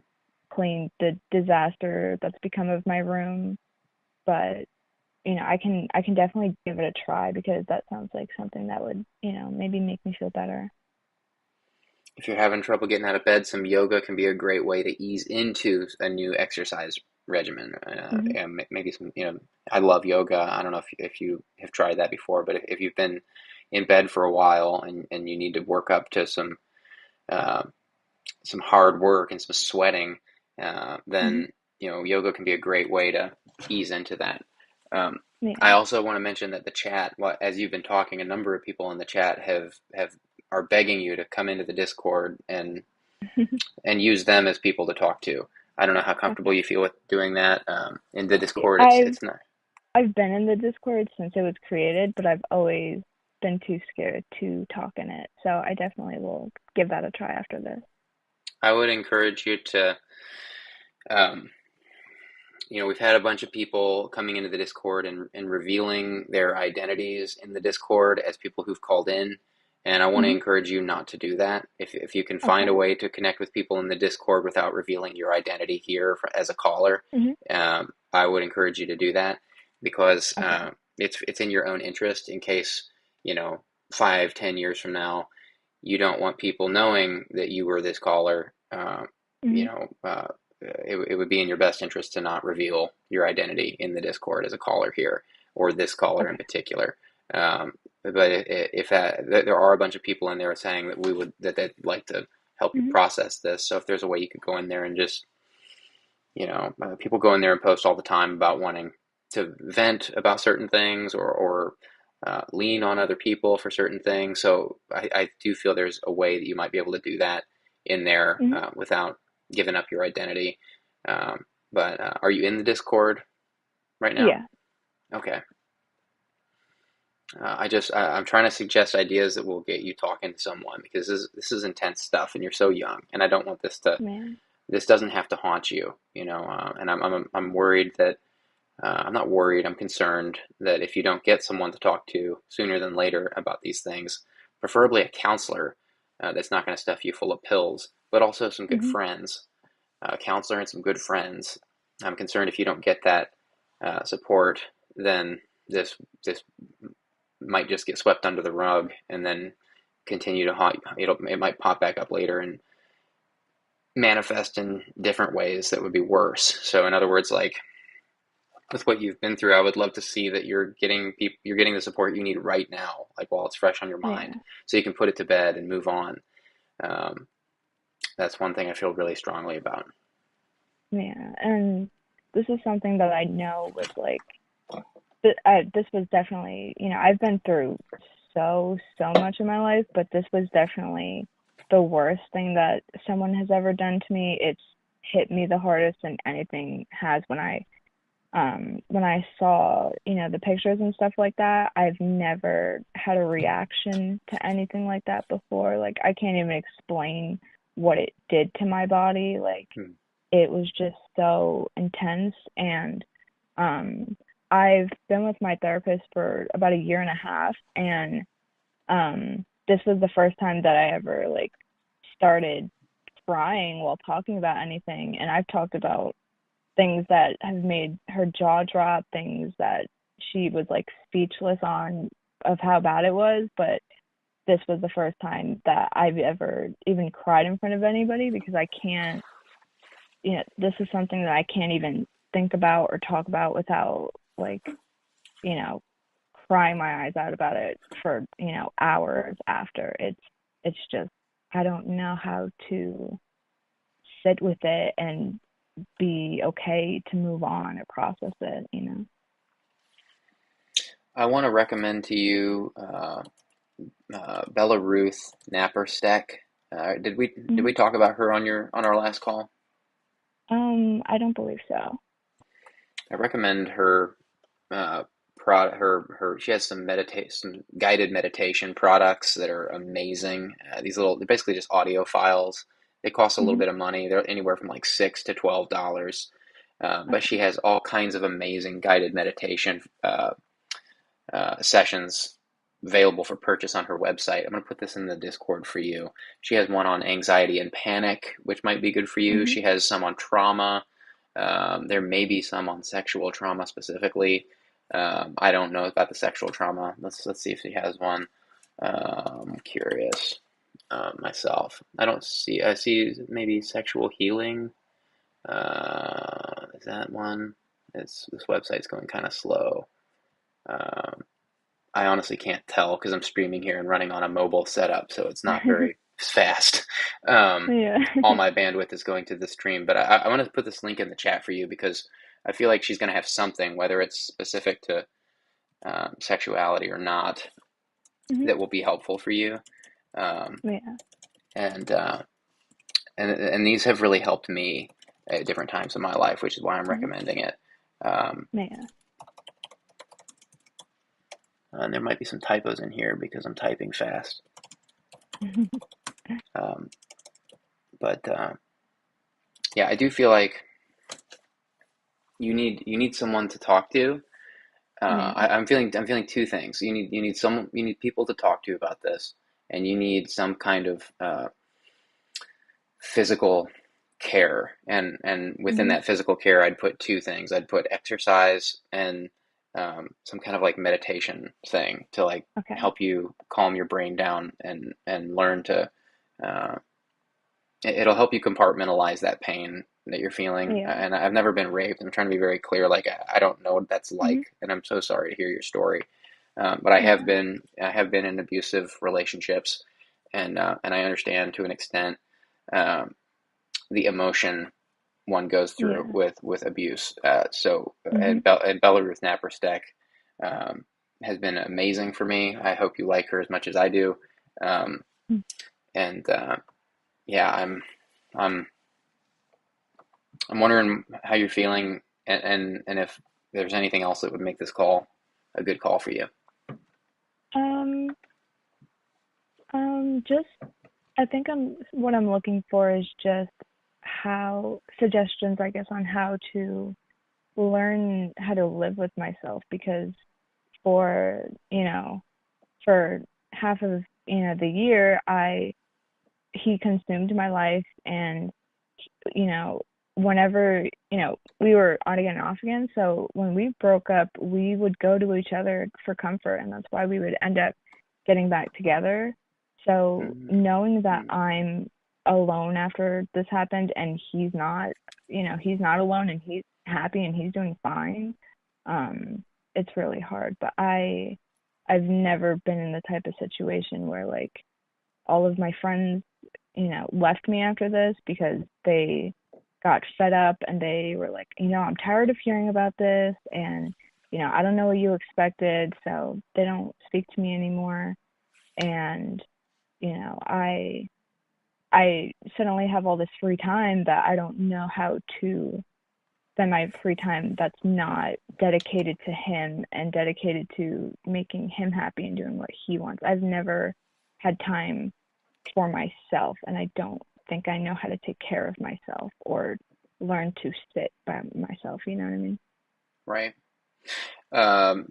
clean the disaster that's become of my room. But I can definitely give it a try because that sounds like something that would, maybe make me feel better. If you're having trouble getting out of bed, some yoga can be a great way to ease into a new exercise regimen. Mhm. And maybe some, I love yoga. I don't know if you have tried that before, but if you've been in bed for a while, and you need to work up to uh, some hard work and some sweating, Mhm. then yoga can be a great way to ease into that. Um, I Yeah. also want to mention that the chat, well, as you've been talking, a number of people in the chat have are begging you to come into the Discord and use them as people to talk to. I don't know how comfortable Okay. you feel with doing that. In the Yeah. Discord, I've it's not. I've been in the Discord since it was created, but I've always been too scared to talk in it. So I definitely will give that a try after this. I would encourage you to. Um, we've had a bunch of people coming into the Discord and revealing their identities in the Discord as people who've called in. And I want to Mhm. encourage you not to do that. If you can find a Okay. way to connect with people in the Discord without revealing your identity here as a caller, Mhm. I would encourage you to do that, because Okay. it's in your own interest, in case, you know, 5, 10 years from now, you don't want people knowing that you were this caller. You Mhm. know, it would be in your best interest to not reveal your identity in the Discord as a caller here, or this caller in Okay. particular. But if there are a bunch of people in there saying that they'd like to help you Mhm. process this, so if there's a way you could go in there and just, people go in there and post all the time about wanting to vent about certain things, or lean on other people for certain things. So I do feel there's a way that you might be able to do that in there, Mhm. without giving up your identity. But are you in the Discord right now? Yeah. Okay. I'm trying to suggest ideas that will get you talking to someone, because this is intense stuff, and you're so young, and I don't want Man. this doesn't have to haunt you, and I'm worried that, I'm not worried, I'm concerned that if you don't get someone to talk to sooner than later about these things, preferably a counselor, that's not going to stuff you full of pills, but also some good Mhm. friends, a counselor and some good friends. I'm concerned if you don't get that support, then this might just get swept under the rug, and then continue to haunt. It might pop back up later and manifest in different ways that would be worse. So in other words, like, with what you've been through, I would love to see that you're getting the support you need right now, like while it's fresh on your mind, Yeah. so you can put it to bed and move on. Um, that's one thing I feel really strongly about. Yeah. And this is something that I know was like this was definitely, I've been through so much in my life, but this was definitely the worst thing that someone has ever done to me. It's hit me the hardest than anything has when I saw, the pictures and stuff like that. I've never had a reaction to anything like that before. Like I can't even explain what it did to my body. Like Hmm. it was just so intense. And um I've been with my therapist for about a year and a half, and this was the first time that I ever like started crying while talking about anything. And I've talked about things that have made her jaw drop, things that she was like speechless on of how bad it was. But this was the first time that I've ever even cried in front of anybody, because I can't, this is something that I can't even think about or talk about without like, you know, crying my eyes out about it for, hours after. It's just I don't know how to sit with it and be okay to move on or process it. I want to recommend to you, Bella Ruth Naparstek. Did we Mhm. talk about her on our last call? I don't believe so. I recommend her her she has some guided meditation products that are amazing. They're basically just audio files. They cost a little Hmm. bit of money. They're anywhere from like $6 to $12. But she Okay. has all kinds of amazing guided meditation sessions available for purchase on her website. I'm going to put this in the Discord for you. She has one on anxiety and panic, which might be good for you. Hmm. She has some on trauma. There may be some on sexual trauma specifically. I don't know about the sexual trauma. Let's see if she has one. I'm curious myself. I see maybe sexual healing. Is that one? This website's going kind of slow. Um, I honestly can't tell because I'm streaming here and running on a mobile setup, so it's not very fast. Um, Yeah. all my bandwidth is going to the stream, but I want to put this link in the chat for you because I feel like she's going to have something, whether it's specific to sexuality or not, Hmm. that will be helpful for you. Um, Yeah. and and these have really helped me at different times in my life, which is why I'm Hmm. recommending it. Um, Yeah. and there might be some typos in here because I'm typing fast. Um, but yeah, I do feel like you need someone to talk to. Yeah. I'm feeling two things. You need people to talk to about this, and you need some kind of physical care. And within Hmm. that physical care, I'd put two things. I'd put exercise and some kind of like meditation thing to like Okay. help you calm your brain down and learn to. Uh, it'll help you compartmentalize that pain that you're feeling. Yeah. And I've never been raped. I'm trying to be very clear. Like I don't know what that's Hmm. like, and I'm so sorry to hear your story. But I have Yeah. been in abusive relationships, and I understand to an extent um, the emotion one goes through Yeah. with abuse. Hmm. And Belarus Naprostek um, has been amazing for me. I hope you like her as much as I do. Um, and yeah, I'm I'm wondering how you're feeling, and if there's anything else that would make this call a good call for you. Um, just I think what I'm looking for is just how suggestions, I guess, on how to learn how to live with myself because for, for half of, the year, he consumed my life and, you know, whenever, we were on again and off again. So when we broke up, we would go to each other for comfort, and that's why we would end up getting back together. So knowing that Mm-hmm. I'm alone after this happened and he's not alone and he's happy and he's doing fine, it's really hard. But I've never been in the type of situation where like all of my friends, left me after this because they got fed up and they were like, I'm tired of hearing about this and, I don't know what you expected, so they don't speak to me anymore. And, I suddenly have all this free time that I don't know how to spend my free time that's not dedicated to him and dedicated to making him happy and doing what he wants. I've never had time for myself, and I don't think I know how to take care of myself or learn to sit by myself. You know what I mean? Right.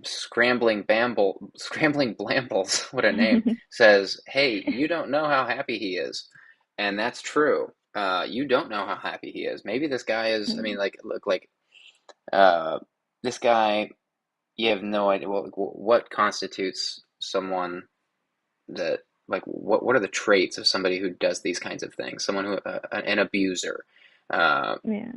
Scrambling Blambles, what a name, says, "Hey, you don't know how happy he is," and that's true. You don't know how happy he is. Maybe this guy is. I mean, like, look, like, uh, this guy. You have no idea what constitutes someone that, like, what are the traits of somebody who does these kinds of things? Someone who an abuser. Uh, Yeah.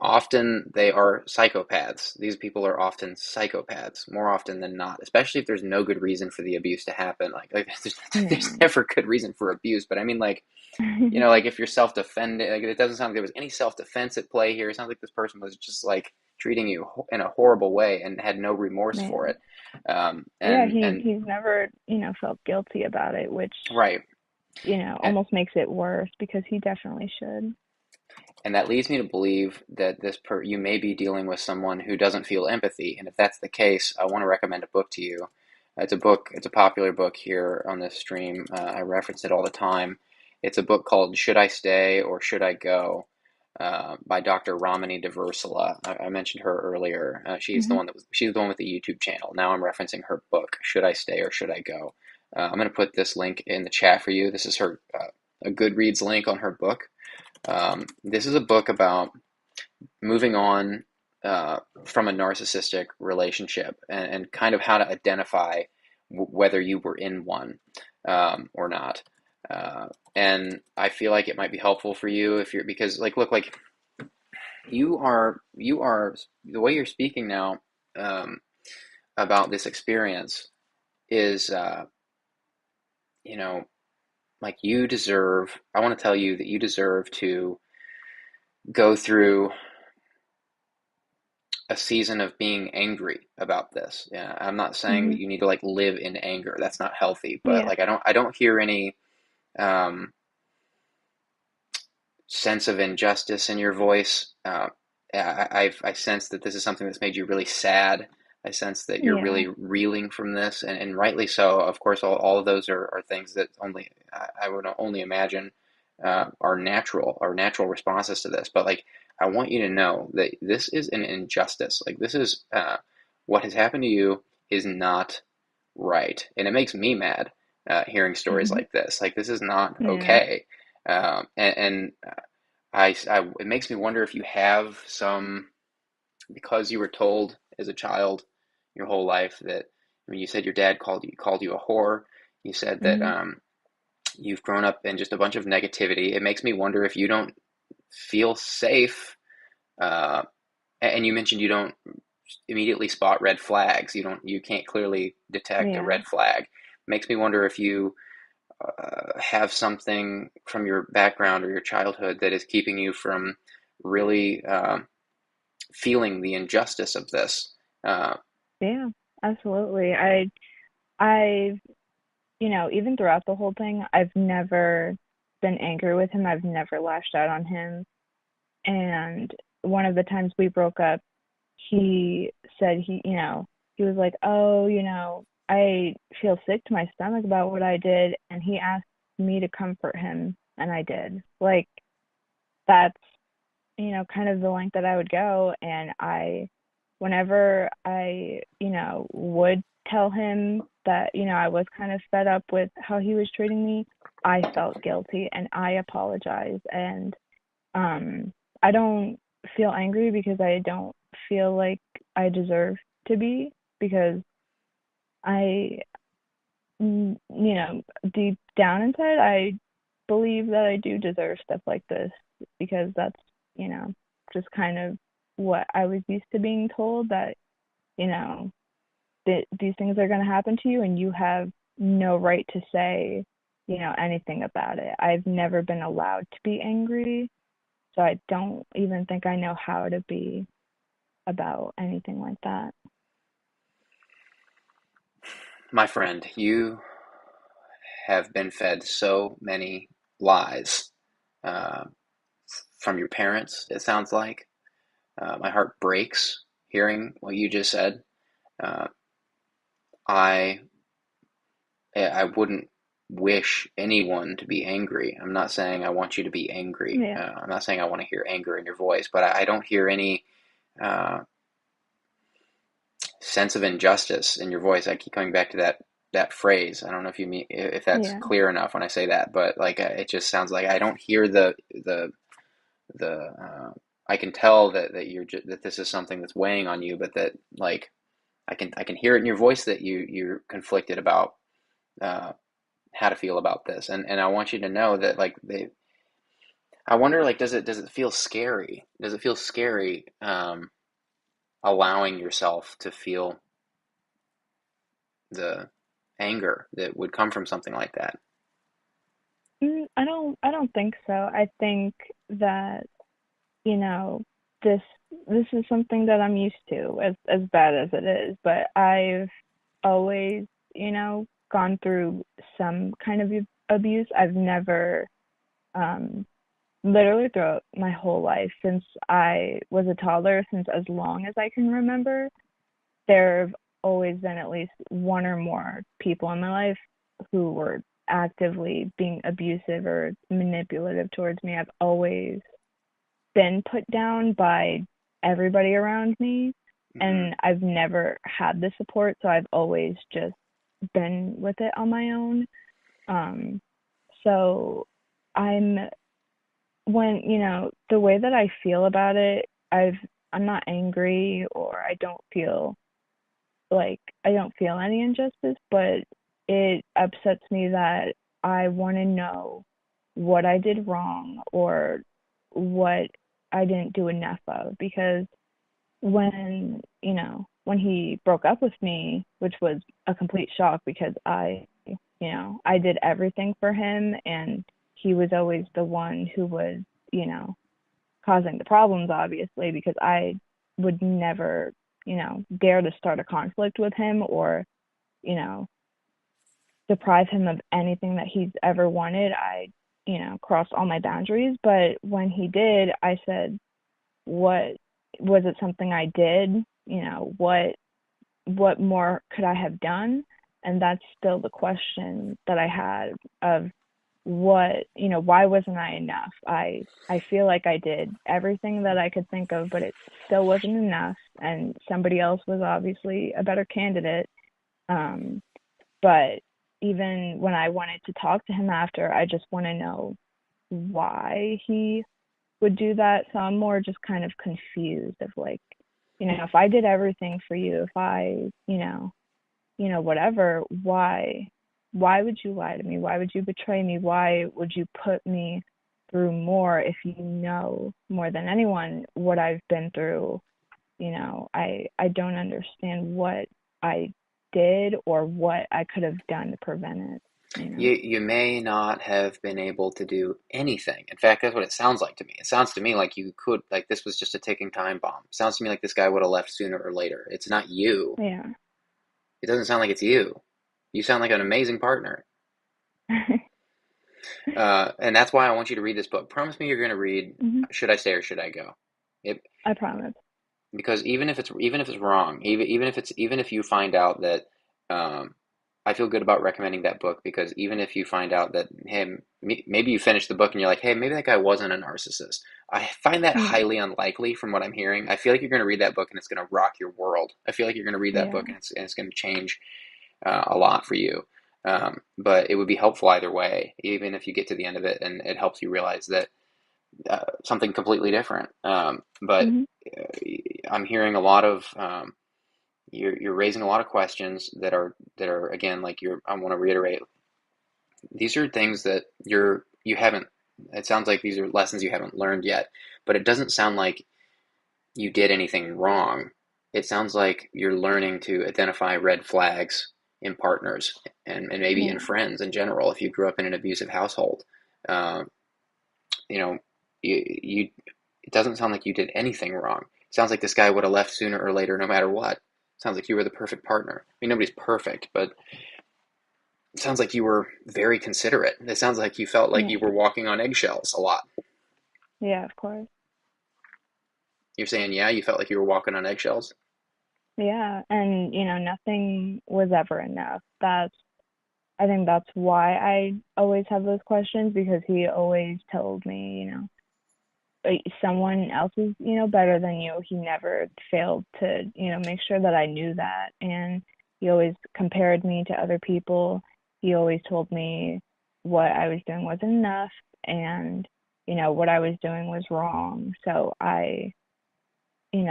Often they are psychopaths. These people are often psychopaths more often than not, especially if there's no good reason for the abuse to happen. Like there's Yeah. never good reason for abuse, but I mean, like, like if you're self-defending, like it doesn't sound like there was any self-defense at play here. It sounds like this person was just like treating you in a horrible way and had no remorse Yeah. for it. Yeah, And he's never, felt guilty about it, which, right. And, almost makes it worse because he definitely should. and that leads me to believe that you may be dealing with someone who doesn't feel empathy. And if that's the case, I want to recommend a book to you. It's a book. It's a popular book here on this stream. I reference it all the time. It's a book called "Should I Stay or Should I Go?" By Dr. Ramani Deversala. I mentioned her earlier. Hmm. She's the one with the YouTube channel. Now I'm referencing her book, "Should I Stay or Should I Go?" I'm going to put this link in the chat for you. This is her a Goodreads link on her book. This is a book about moving on from a narcissistic relationship and kind of how to identify whether you were in one or not. And I feel like it might be helpful for you if you're because like look like you are the way you're speaking now um, about this experience is you know like you deserve. I want to tell you that you deserve to go through a season of being angry about this. Yeah, I'm not saying Hmm. that you need to like live in anger. That's not healthy. But Yeah. like I don't hear any um, sense of injustice in your voice. I sense that this is something that's made you really sad. I sense that you're Yeah. really reeling from this, and rightly so. Of course, all of those are things that only I would only imagine are natural responses to this. But like, I want you to know that this is an injustice. Like, this is what has happened to you is not right, and it makes me mad hearing stories Hmm. like this. Like, this is not Yeah. okay. And it makes me wonder if you have some, because you were told as a child your whole life that, I mean, you said your dad called you a whore. You said that Hmm. you've grown up in just a bunch of negativity. It makes me wonder if you don't feel safe. Uh, and you mentioned you don't immediately spot red flags. You can't clearly detect a Yeah. red flag. Makes me wonder if you have something from your background or your childhood that is keeping you from really feeling the injustice of this. Uh, Yeah. Absolutely. I've, even throughout the whole thing, I've never been angry with him. I've never lashed out on him. And one of the times we broke up, he said he was like, "Oh, I feel sick to my stomach about what I did," and he asked me to comfort him, and I did. Like, that's, kind of the length that I would go, and whenever I, would tell him that, I was kind of fed up with how he was treating me, I felt guilty and I apologized. And I don't feel angry because I don't feel like I deserve to be, because I, deep down inside, I believe that I do deserve stuff like this, because that's, just kind of what I was used to being told, that, you know, that these things are going to happen to you and you have no right to say, anything about it. I've never been allowed to be angry, so I don't even think I know how to be about anything like that. my friend, you have been fed so many lies uh, from your parents, it sounds like. My heart breaks hearing what you just said. Uh, I I wouldn't wish anyone to be angry. I'm not saying I want you to be angry. Yeah. I'm not saying I want to hear anger in your voice, but I don't hear any uh, sense of injustice in your voice. I keep coming back to that phrase. I don't know if you mean if that's Yeah. clear enough when I say that, but like it just sounds like I don't hear the. I can tell that that this is something that's weighing on you, but that like I can hear it in your voice that you're conflicted about uh, how to feel about this, and I want you to know that like I wonder like does it feel scary? Does it feel scary allowing yourself to feel the anger that would come from something like that? I don't think so. I think that, you know, this this is something that I'm used to, as bad as it is, but I've always, gone through some kind of abuse. I've never, um, literally throughout my whole life, since I was a toddler, since as long as I can remember, there have always been at least one or more people in my life who were actively being abusive or manipulative towards me. I've always been put down by everybody around me, Mm-hmm. and I've never had the support, so I've always just been with it on my own. Um, so I'm when, the way that I feel about it, I'm not angry, or I don't feel any injustice, but it upsets me that I want to know what I did wrong, or what I didn't do enough of, because when he broke up with me, which was a complete shock, because I did everything for him, and he was always the one who was, you know, causing the problems, obviously, because I would never, dare to start a conflict with him, or, you know, deprive him of anything that he's ever wanted. I, crossed all my boundaries. But when he did, I said, what was it something I did? What more could I have done? And that's still the question that I had of why wasn't I enough? I feel like I did everything that I could think of, but it still wasn't enough, and somebody else was obviously a better candidate. Um, but even when I wanted to talk to him after, I just want to know why he would do that. So I'm more just kind of confused of, like, if I did everything for you, if I, whatever, why would you lie to me? Why would you betray me? Why would you put me through more if you know more than anyone what I've been through? I don't understand what I did, or what I could have done to prevent it. You may not have been able to do anything. In fact, that's what it sounds like to me. It sounds to me like you could, like this was just a ticking time bomb. It sounds to me like this guy would have left sooner or later. It's not you. Yeah. It doesn't sound like it's you. You sound like an amazing partner. And that's why I want you to read this book. Promise me you're going to read Hmm. Should I Stay or Should I Go? It, I promise. because even if it's wrong, even if you find out that, um, I feel good about recommending that book, because even if you find out that, hey, maybe you finish the book and you're like, hey, maybe that guy wasn't a narcissist. I find that Yeah. highly unlikely from what I'm hearing. I feel like you're going to read that book and it's going to rock your world. I feel like you're going to read that Yeah. book and it's going to change a lot for you. But it would be helpful either way, even if you get to the end of it and it helps you realize that something completely different. But Hmm. uh, I'm hearing a lot of, you're raising a lot of questions that are again, like, I want to reiterate, these are things that you haven't. It sounds like these are lessons you haven't learned yet, but it doesn't sound like you did anything wrong. It sounds like you're learning to identify red flags in partners, and maybe in Yeah. friends in general. If you grew up in an abusive household, uh, you know, you it doesn't sound like you did anything wrong. It sounds like this guy would have left sooner or later, no matter what. It sounds like you were the perfect partner. I mean, nobody's perfect, but it sounds like you were very considerate. It sounds like you felt like Yeah. you were walking on eggshells a lot. Yeah, of course. You're saying, yeah, you felt like you were walking on eggshells? Yeah, and nothing was ever enough. I think that's why I always have those questions, because he always told me, someone else is, better than you. He never failed to, make sure that I knew that. And he always compared me to other people. He always told me what I was doing wasn't enough, and, what I was doing was wrong. So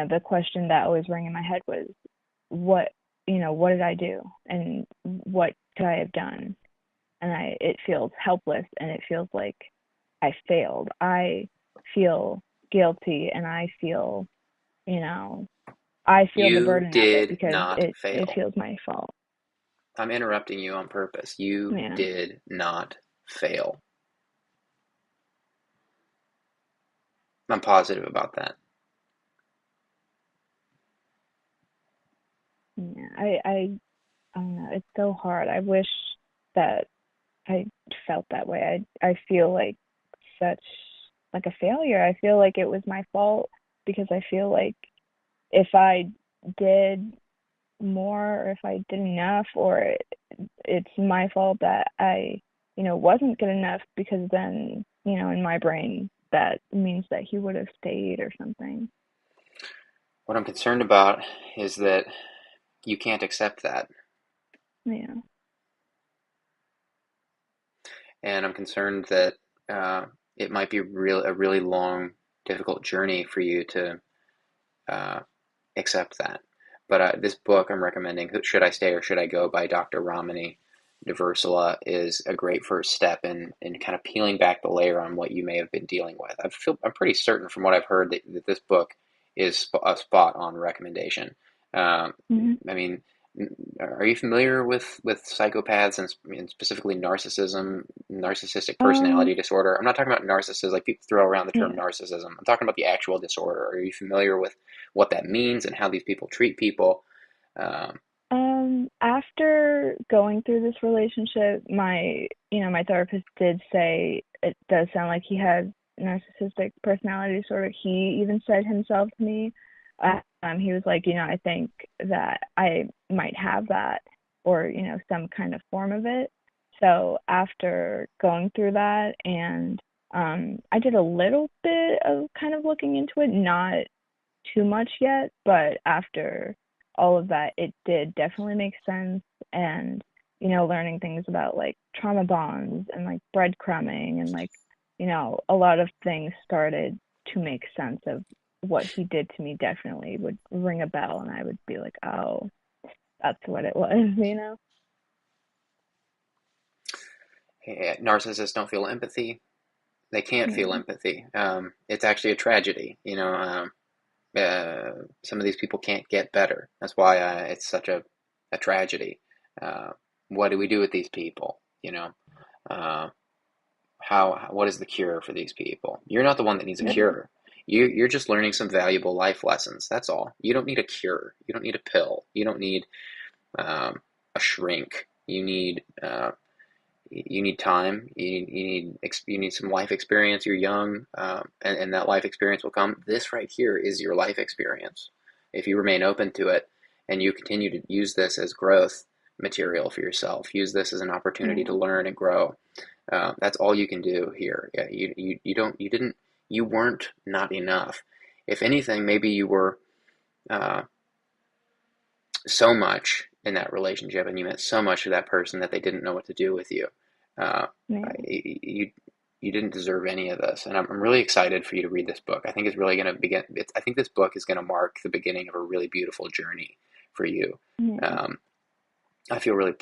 the question that always rang in my head was, what, what did I do? And what could I have done? And it feels helpless, and it feels like I failed. I feel guilty, and you know, I feel the You burden of it, did because not it fail. feels my fault. I'm interrupting you on purpose. You Yeah. did not fail. I'm positive about that. I don't know. It's so hard. I wish that I felt that way. I feel like such like a failure. I feel like it was my fault because I feel like if I did more or if I did enough or it's my fault that I, wasn't good enough because then, in my brain that means that he would have stayed or something. What I'm concerned about is that you can't accept that. Yeah. And I'm concerned that it might be a really long, difficult journey for you to uh, accept that. But this book I'm recommending, Should I Stay or Should I Go by Dr. Ramani Deversala, is a great first step in kind of peeling back the layer on what you may have been dealing with. I'm pretty certain from what I've heard that this book is a spot on recommendation. Um, Mhm. I mean, are you familiar with psychopaths and specifically narcissistic Um, personality disorder? I'm not talking about narcissism, like people throw around the term yeah. narcissism. I'm talking about the actual disorder. Are you familiar with what that means and how these people treat people? Um, After going through this relationship, my therapist did say it does sound like he has narcissistic personality disorder. He even said himself to me, he was like, I think that I might have that or, some kind of form of it. So after going through that and I did a little bit of kind of looking into it, not too much yet, but after all of that, it did definitely make sense. And, learning things about like trauma bonds and like breadcrumbing and like, a lot of things started to make sense of what he did to me definitely would ring a bell. And I would be like, oh, that's what it was. Narcissists don't feel empathy. They can't feel Yeah. empathy. It's actually a tragedy. Some of these people can't get better. That's why it's such a tragedy. Uh, what do we do with these people? Uh, what is the cure for these people? You're not the one that needs a Yeah. cure. You're just learning some valuable life lessons. That's all. You don't need a cure. You don't need a pill. You don't need a shrink. You need time. You need some life experience. You're young, and that life experience will come. This right here is your life experience. If you remain open to it, and you continue to use this as growth material for yourself, use this as an opportunity to Yeah. learn and grow. That's all you can do here. Yeah, you weren't not enough. If anything, maybe you were uh, so much in that relationship, and you meant so much to that person that they didn't know what to do with you. Uh, Yeah. you you didn't deserve any of this, and I'm really excited for you to read this book. I think it's really going to begin. I think this book is going to mark the beginning of a really beautiful journey for you. Yeah. Um, I'm fairly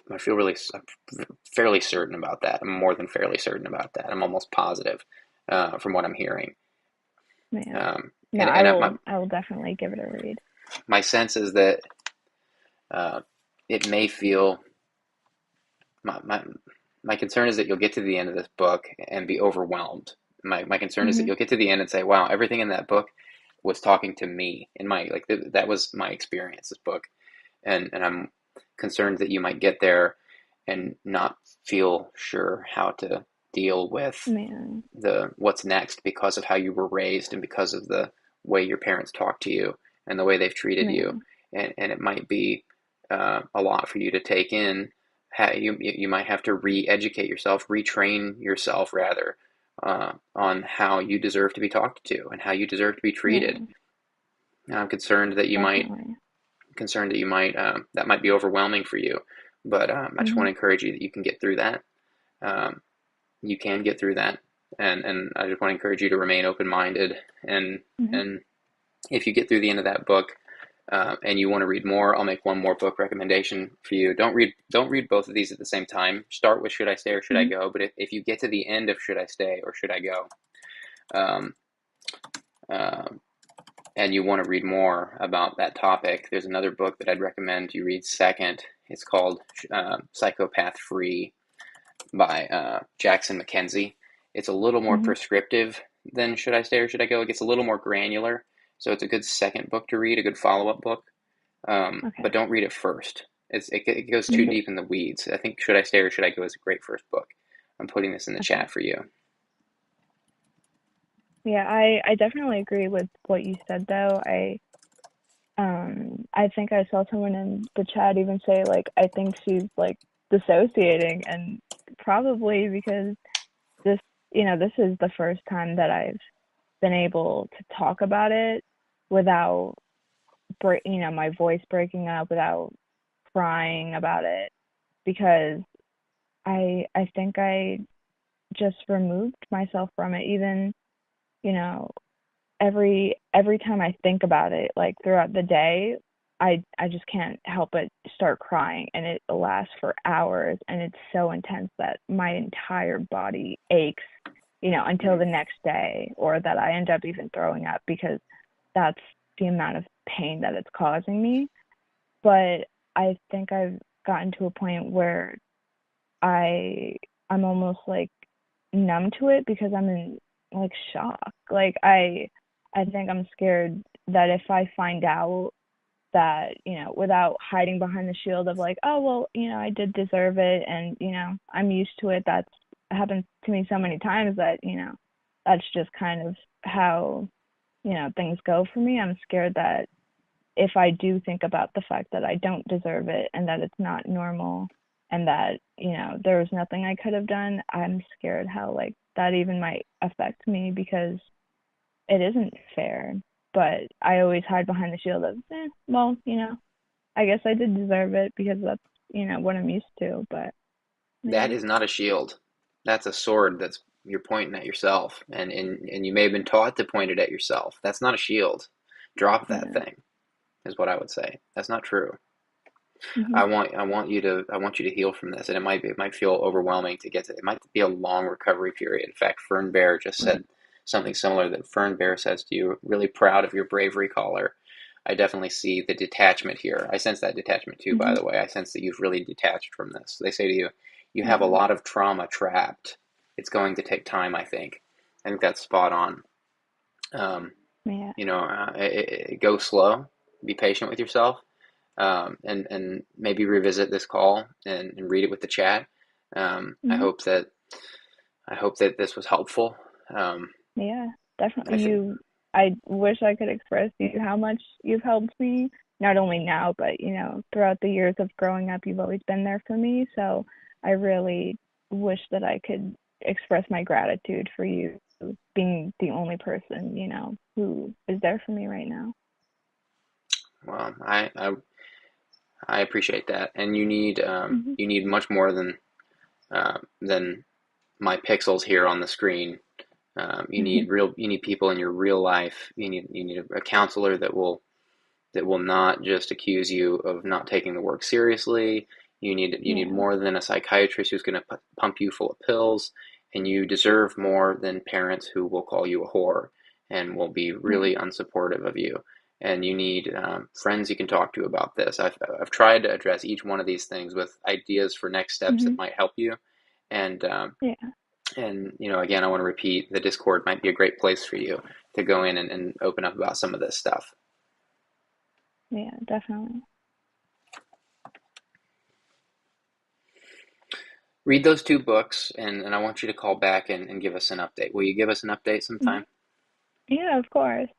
certain about that. I'm more than fairly certain about that. I'm almost positive from what I'm hearing. Yeah. Um, No, and I and will I will definitely give it a read. my sense is that uh, it may feel my my concern is that you'll get to the end of this book and be overwhelmed. My concern is that Mhm. you'll get to the end and say, "Wow, everything in that book was talking to me." In my that was my experience. This book, and I'm concerned that you might get there and not feel sure how to deal with Yeah. the what's next because of how you were raised and because of the way your parents talk to you and the way they've treated you, Yeah. and it might be a lot for you to take in. You might have to re-educate yourself, retrain yourself rather, on how you deserve to be talked to and how you deserve to be treated. Yeah. And I'm concerned that Definitely. that might be overwhelming for you, but I just want Mhm. to encourage you that you can get through that. Um, you can get through that, and I just want to encourage you to remain open minded. Mhm. And if you get through the end of that book, and you want to read more, I'll make one more book recommendation for you. Don't read both of these at the same time. Start with Should I Stay or Should I Mhm. Go? But if you get to the end of Should I Stay or Should I Go, um, uh, and you want to read more about that topic, there's another book that I'd recommend you read second. It's called Psychopath Free by Jackson Mackenzie. It's a little more Mhm. prescriptive than Should I Stay or Should I Go? It gets a little more granular. So it's a good second book to read, a good follow up book. Okay. but don't read it first. It goes too Mhm. deep in the weeds. I think Should I Stay or Should I Go is a great first book. I'm putting this in the Okay. chat for you. Yeah, I definitely agree with what you said though. I think I saw someone in the chat even say like I think she's like dissociating, and probably because this this is the first time that I've been able to talk about it without my voice breaking up, without crying about it, because I think I just removed myself from it. Even you know every time I think about it, like throughout the day, I just can't help but start crying, and it lasts for hours, and it's so intense that my entire body aches, until Mm. the next day, or that I end up even throwing up because that's the amount of pain that it's causing me. But I think I've gotten to a point where I I'm almost like numb to it because I'm in like shock. Like I think I'm scared that if I find out that, without hiding behind the shield of like, oh well, I did deserve it, and, I'm used to it. That's happened to me so many times that, that's just kind of how, things go for me. I'm scared that if I do think about the fact that I don't deserve it and that it's not normal and that, there was nothing I could have done, I'm scared how like that even might affect me because it isn't fair. But I always hide behind the shield of, well, I guess I did deserve it because that's, what I'm used to. But That yeah, is not a shield. That's a sword that's you're pointing at yourself, and you may have been taught to point it at yourself. That's not a shield. Drop that yeah, thing, is what I would say. That's not true. hmm, I want you to heal from this, and it might feel overwhelming to get to. It might be a long recovery period. In fact, Fern Bear just right, said something similar that Fern Bear says to you. Really proud of your bravery, caller. I definitely see the detachment here. I sense that detachment too, by hmm, the way. I sense that you've really detached from this. They say to you, you have a yeah, lot of trauma trapped. It's going to take time, I think. I think that's spot on. Um, yeah, Go slow, be patient with yourself, and maybe revisit this call and read it with the chat. Um, I hmm, hope that I hope that this was helpful. Um, yeah, I definitely. think I wish I could express to you how much you've helped me, not only now, but, throughout the years of growing up, you've always been there for me. So I really wish that I could express my gratitude for you being the only person, who is there for me right now. well, I appreciate that, and Hmm. you need much more than my pixels here on the screen. You need people in your real life. You need a counselor that will not just accuse you of not taking the work seriously. You need Yeah. more than a psychiatrist who's going to pump you full of pills, and you deserve more than parents who will call you a whore and will be Right. really unsupportive of you. And you need friends you can talk to about this. I've tried to address each one of these things with ideas for next steps Hmm. that might help you. And Yeah. again, I want to repeat, the Discord might be a great place for you to go in and open up about some of this stuff. Yeah. Definitely. Read those two books, and I want you to call back and give us an update. Will you give us an update Hmm. sometime? Yeah. Of course.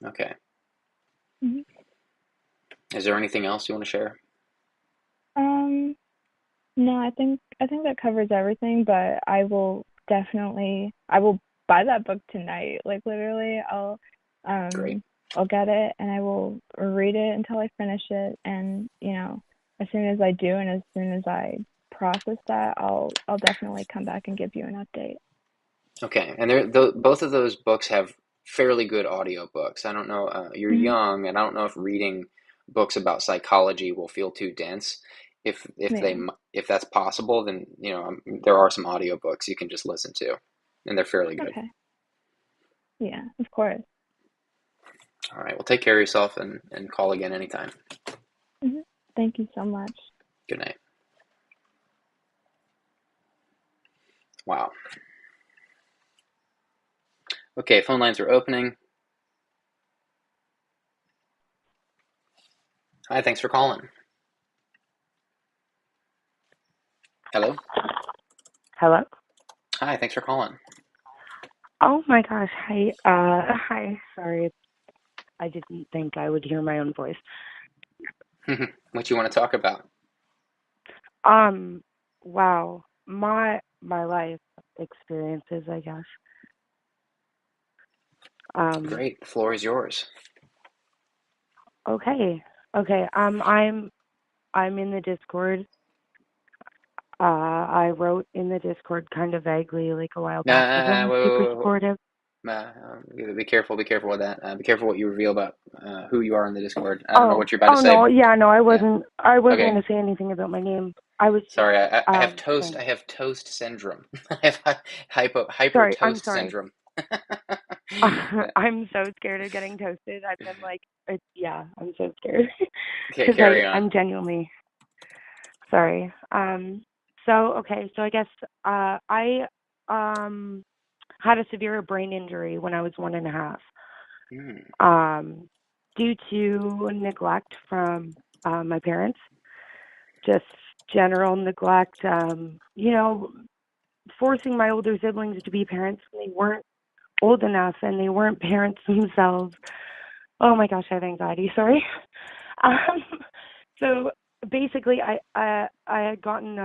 Okay. Hmm. Is there anything else you want to share? Um. No, I think that covers everything. But I will buy that book tonight. Like literally, Great. um I'll get it and I will read it until I finish it. And as soon as I do, and as soon as I process that, I'll definitely come back and give you an update. Okay. And both of those books have fairly good audio books. I don't know. You're Hmm. young, and I don't know if reading books about psychology will feel too dense. Yeah. If that's possible, then there are some audio books you can just listen to, and they're fairly good. Okay. Yeah. Of course. All right. Well, take care of yourself and call again anytime. Hmm. Thank you so much. Good night. Wow. Okay. Phone lines are opening. Hi, thanks for calling. Hello? Hello? Hi, thanks for calling. Oh my gosh. Hi. Hi. Sorry. I didn't think I would hear my own voice. What you want to talk about? Um, wow. My life experiences, I guess. Um, Great, the floor is yours. okay. Okay. I'm in the Discord. I wrote in the Discord kind of vaguely like a while back because I'm Whoa, super whoa, whoa, supportive. whoa. Be careful with that. Be careful what you reveal about who you are in the Discord. I don't know Oh, what you're about to oh say. no, yeah, no, Yeah. I wasn't Okay. gonna say anything about my name. I was just Sorry, I have toast. saying. I have toast syndrome. I have hyper Sorry, I'm toast sorry. syndrome. I'm so scared of getting toasted. I've been like, yeah, I'm so scared Okay, because carry on. I'm genuinely sorry. So I guess I um had a severe brain injury when I was 1.5, Hmm. um, due to neglect from my parents, just general neglect. Forcing my older siblings to be parents when they weren't old enough and they weren't parents themselves. Oh my gosh, I have anxiety. Sorry. Um, so basically, I had gotten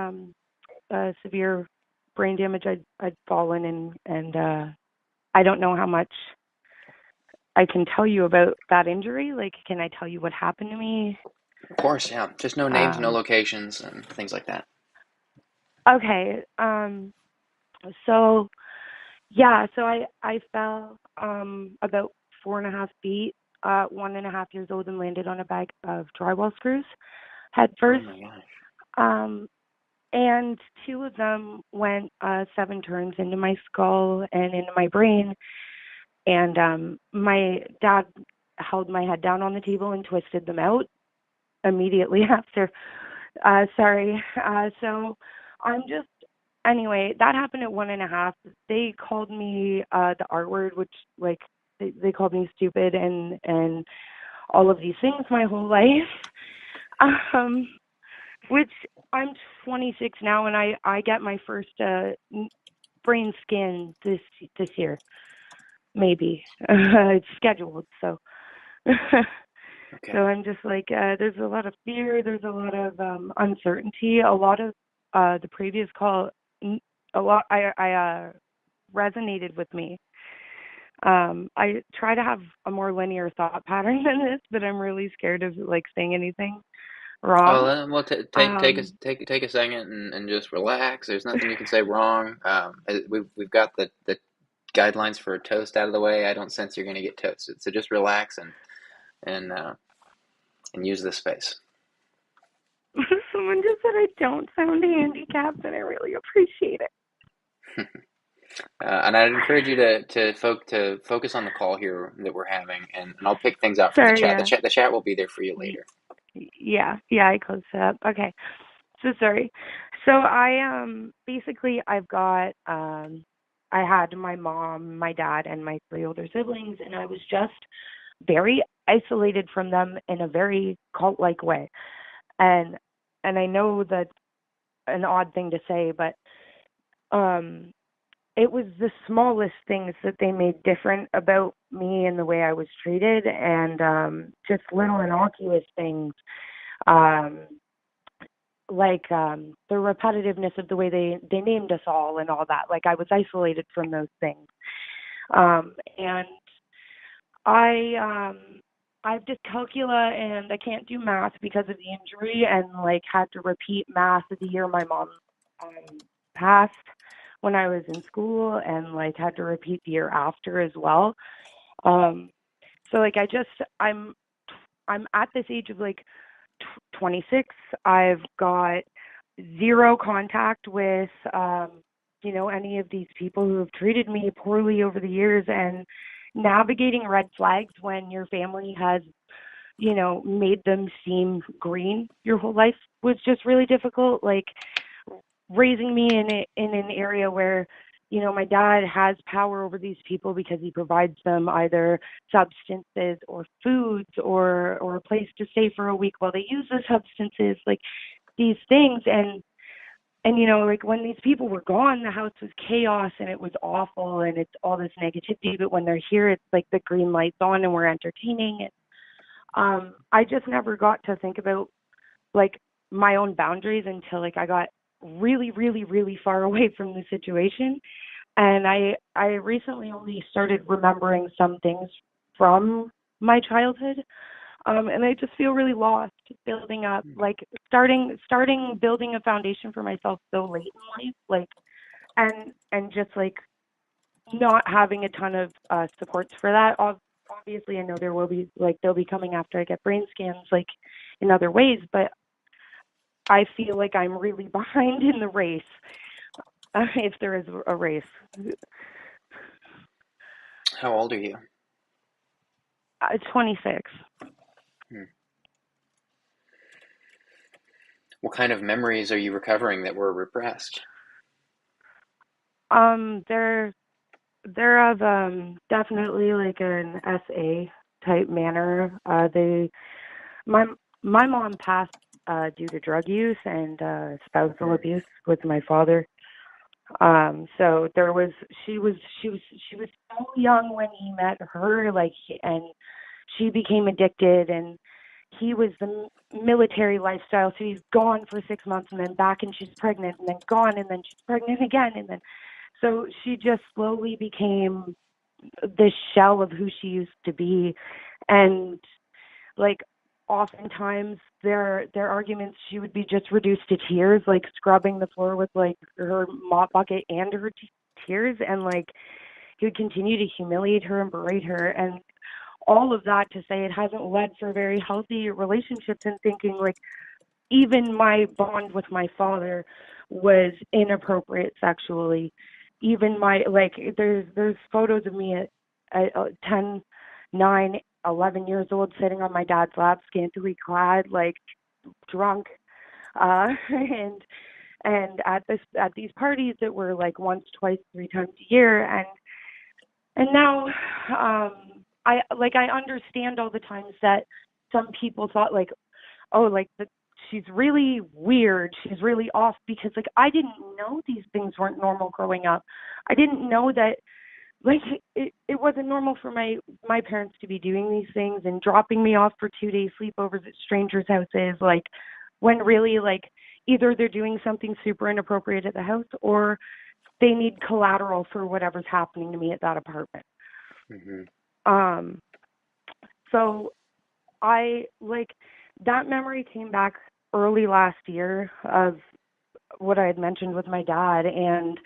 a severe brain damage. I'd fallen and I don't know how much I can tell you about that injury. Like, can I tell you what happened to me? Of course, yeah. Just no names, no Um, locations, and things like that. okay. So yeah, so I fell about 4.5 feet, 1.5 years old, and landed on a bag of drywall screws head Oh first. my gosh. Um, and two of them went 7 turns into my skull and into my brain. And my dad held my head down on the table and twisted them out immediately after. Sorry. So I'm just anyway. That happened at 1.5. They called me the R word, which like they called me stupid and all of these things my whole life. Um, which I'm 26 now, and I get my first brain scan this year, maybe. It's scheduled, so so Okay. I'm just like there's a lot of fear, there's a lot of uncertainty, a lot of the previous call, a lot I resonated with me. I try to have a more linear thought pattern than this, but I'm really scared of like saying anything Well, wrong. take Um, take a second and just relax. There's nothing you can say wrong. We've got the guidelines for a toast out of the way. I don't sense you're going to get toasted, so just relax and uh, and use this space. Someone just said I don't sound handicapped, and I really appreciate it. And I'd encourage you to focus on the call here that we're having, and I'll pick things out from the Sorry, chat. yeah. The chat will be there for you Y- later. yeah, I closed it up. Okay. So sorry. So I basically I had my mom, my dad, and my 3 older siblings, and I was just very isolated from them in a very cult-like way. And I know that's an odd thing to say, but um it was the smallest things that they made different about me and the way I was treated, and just little innocuous things. Um like the repetitiveness of the way they named us all and all that. Like I was isolated from those things. And I have dyscalculia and I can't do math because of the injury, and like had to repeat math the year my mom passed when I was in school, and like had to repeat the year after as well. Um so like I'm at this age of like 26. I've got zero contact with any of these people who have treated me poorly over the years, and navigating red flags when your family has made them seem green your whole life was just really difficult. Like raising me in an area where my dad has power over these people because he provides them either substances or foods or a place to stay for a week while they use the substances, like these things. And like when these people were gone, the house was chaos and it was awful and it's all this negativity. But when they're here, it's like the green light's on and we're entertaining. And I just never got to think about like my own boundaries until like I got really, really, really far away from the situation. And I recently only started remembering some things from my childhood. And I just feel really lost building up, like starting building a foundation for myself so late in life, like, and just like not having a ton of supports for that. Obviously, I know there will be like they'll be coming after I get brain scans, like in other ways, but I feel like I'm really behind in the race, if there is a race. How old are you? 26. Hmm. What kind of memories are you recovering that were repressed? They're of definitely like an SA type manner. My my mom passed due to drug use and spousal abuse with my father. So there was she was so young when he met her, like, and she became addicted, and he was the military lifestyle, so he's gone for 6 months and then back and she's pregnant and then gone and then she's pregnant again, and then so she just slowly became this shell of who she used to be. And like oftentimes their arguments, she would be just reduced to tears, like scrubbing the floor with like her mop bucket and her tears, and like he would continue to humiliate her and berate her, and all of that to say it hasn't led for very healthy relationships. And thinking like even my bond with my father was inappropriate sexually. Even my like there's photos of me at 10, 9, 11 years old sitting on my dad's lap, scantily clad, like drunk, and at these parties that were like once, twice, 3 times a year. And now I understand all the times that some people thought like, oh, like she's really weird, she's really off, because like I didn't know these things weren't normal growing up. I didn't know that like it wasn't normal for my parents to be doing these things and dropping me off for 2 day sleepovers at strangers' houses, like when really like either they're doing something super inappropriate at the house or they need collateral for whatever's happening to me at that apartment. Mm-hmm. So I like that memory came back early last year of what I had mentioned with my dad, and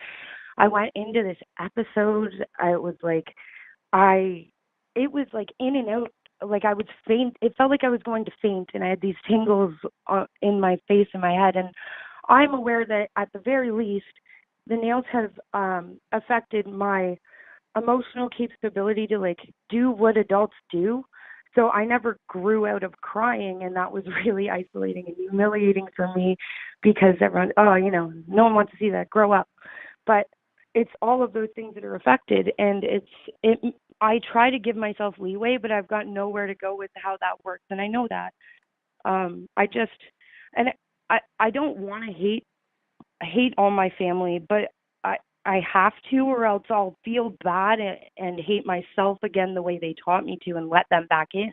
I went into this episode. It was like in and out. Like I would faint. It felt like I was going to faint, and I had these tingles in my face and my head. And I'm aware that at the very least, the nails have affected my emotional capability to like do what adults do. So I never grew out of crying, and that was really isolating and humiliating for me because everyone, no one wants to see that, grow up. But it's all of those things that are affected, and I try to give myself leeway, but I've got nowhere to go with how that works, and I know that. I don't want to hate all my family, but I have to, or else I'll feel bad and hate myself again the way they taught me to and let them back in.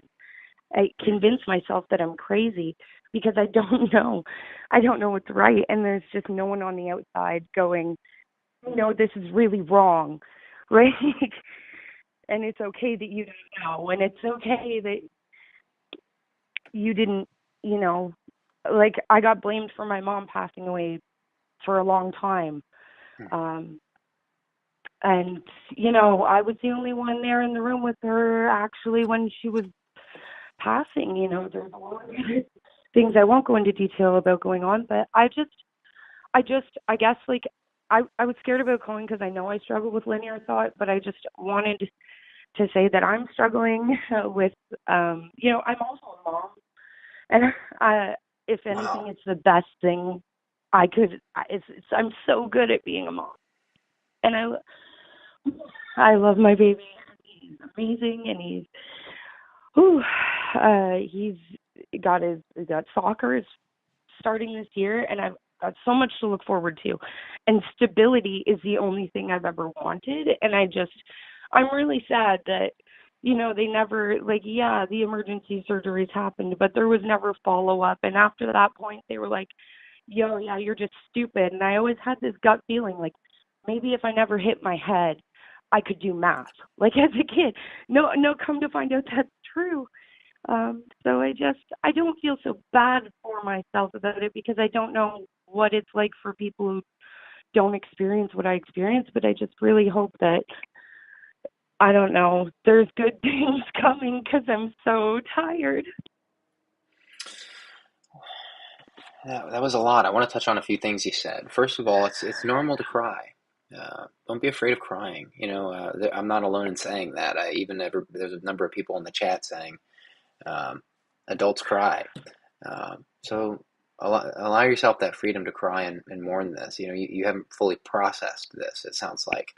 I convince myself that I'm crazy because I don't know. I don't know what's right, and there's just no one on the outside going, no, this is really wrong, right? And it's okay that you don't know, and it's okay that you didn't, like I got blamed for my mom passing away for a long time. And, I was the only one there in the room with her actually when she was passing. There's a lot of things I won't go into detail about going on, but I guess, like, I was scared about calling because I know I struggle with linear thought, but I just wanted to say that I'm struggling with, I'm also a mom. And if anything, it's the best thing I could, I'm so good at being a mom. And I love my baby. He's amazing, and he's got soccer is starting this year, and I've got so much to look forward to. And stability is the only thing I've ever wanted. And I'm really sad that, they never, like, yeah, the emergency surgeries happened, but there was never follow up. And after that point, they were like, yo, yeah, you're just stupid. And I always had this gut feeling like maybe if I never hit my head, I could do math, like as a kid. No, come to find out that's true. So I don't feel so bad for myself about it because I don't know what it's like for people who don't experience what I experienced, but I just really hope that, I don't know, there's good things coming because I'm so tired. That was a lot. I want to touch on a few things you said. First of all, it's normal to cry. Don't be afraid of crying. I'm not alone in saying that. There's a number of people in the chat saying um, adults cry. So allow yourself that freedom to cry and mourn this. You haven't fully processed this. It sounds like,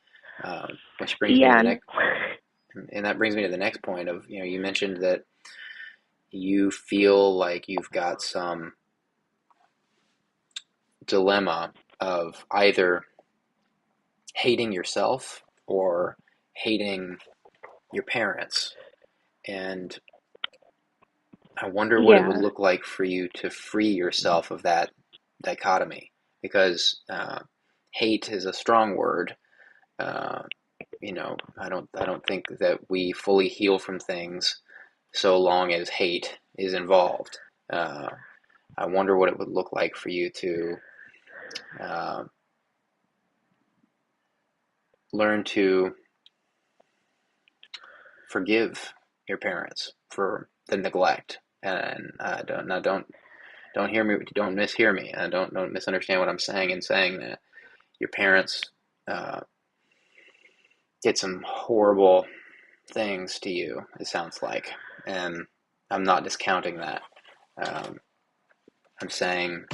which brings me to the Yeah. next, and that brings me to the next point of you mentioned that you feel like you've got some dilemma of either hating yourself or hating your parents. And I wonder what it would Yeah. look like for you to free yourself of that dichotomy, because hate is a strong word. Uh, I don't think that we fully heal from things so long as hate is involved. Uh, I wonder what it would look like for you to uh, learn to forgive your parents for the neglect. And don't hear me, don't mishear me, and don't misunderstand what I'm saying in saying that your parents uh, did some horrible things to you. It sounds like, and I'm not discounting that. Um, I'm saying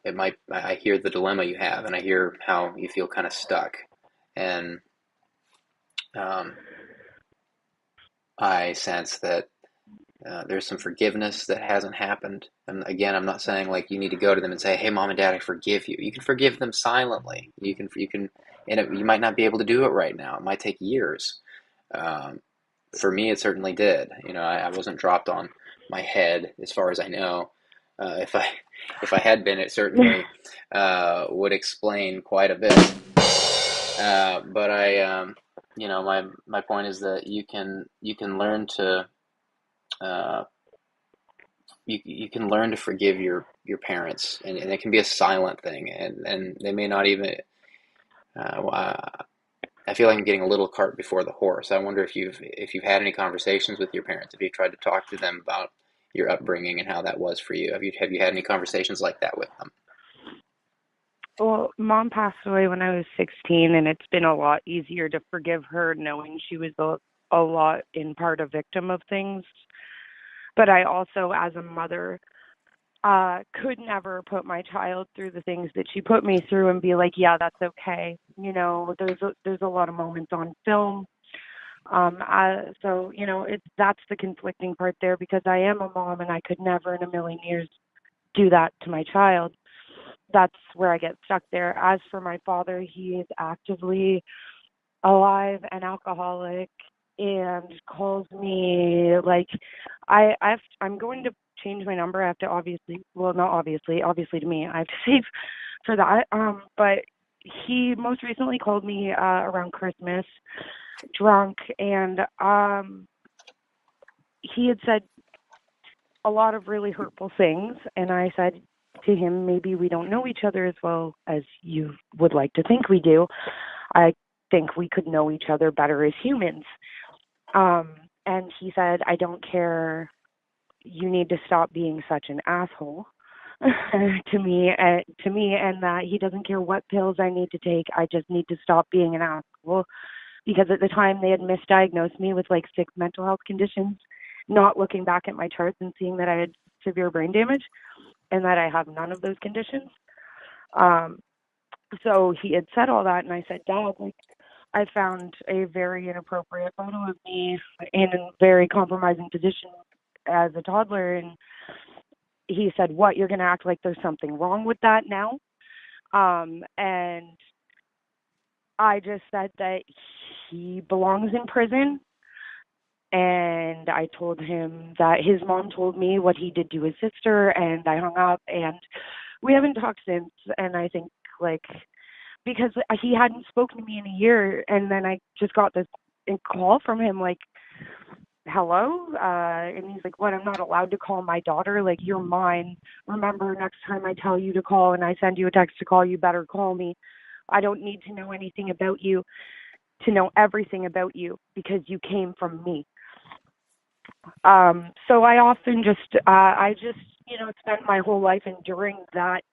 it might. I hear the dilemma you have, and I hear how you feel kind of stuck, and um, I sense that there's some forgiveness that hasn't happened. And again, I'm not saying like you need to go to them and say, "Hey, mom and dad, I forgive you." You can forgive them silently. You might not be able to do it right now. It might take years. Um, for me, it certainly did. I wasn't dropped on my head, as far as I know. If I had been, it certainly would explain quite a bit. But my point is that you can learn to uh, you can learn to forgive your parents, and it can be a silent thing, and they may not even. I feel like I'm getting a little cart before the horse. I wonder if you've had any conversations with your parents, if you tried to talk to them about your upbringing and how that was for you. Have you had any conversations like that with them? Well, mom passed away when I was 16, and it's been a lot easier to forgive her knowing she was a lot in part a victim of things. But I also, as a mother, could never put my child through the things that she put me through and be like, yeah, that's okay. There's a lot of moments on film. So that's the conflicting part there because I am a mom and I could never in a million years do that to my child. That's where I get stuck there. As for my father, he is actively alive and alcoholic and calls me like I'm going to change my number. I have to obviously to me, I have to save for that. But he most recently called me around Christmas drunk, and he had said a lot of really hurtful things, and I said to him, maybe we don't know each other as well as you would like to think we do. I think we could know each other better as humans. And he said, I don't care. You need to stop being such an asshole to me, and that he doesn't care what pills I need to take. I just need to stop being an asshole because at the time they had misdiagnosed me with like 6 mental health conditions, not looking back at my charts and seeing that I had severe brain damage and that I have none of those conditions. So he had said all that, and I said, Dad, like, I found a very inappropriate photo of me in a very compromising position as a toddler. And he said, what, you're going to act like there's something wrong with that now? And I just said that he belongs in prison. And I told him that his mom told me what he did to his sister, and I hung up, and we haven't talked since. And I think, like, because he hadn't spoken to me in a year, and then I just got this call from him, like, hello? And he's like, what, I'm not allowed to call my daughter? Like, you're mine. Remember, next time I tell you to call and I send you a text to call, you better call me. I don't need to know anything about you to know everything about you because you came from me. So I often I just, spent my whole life enduring that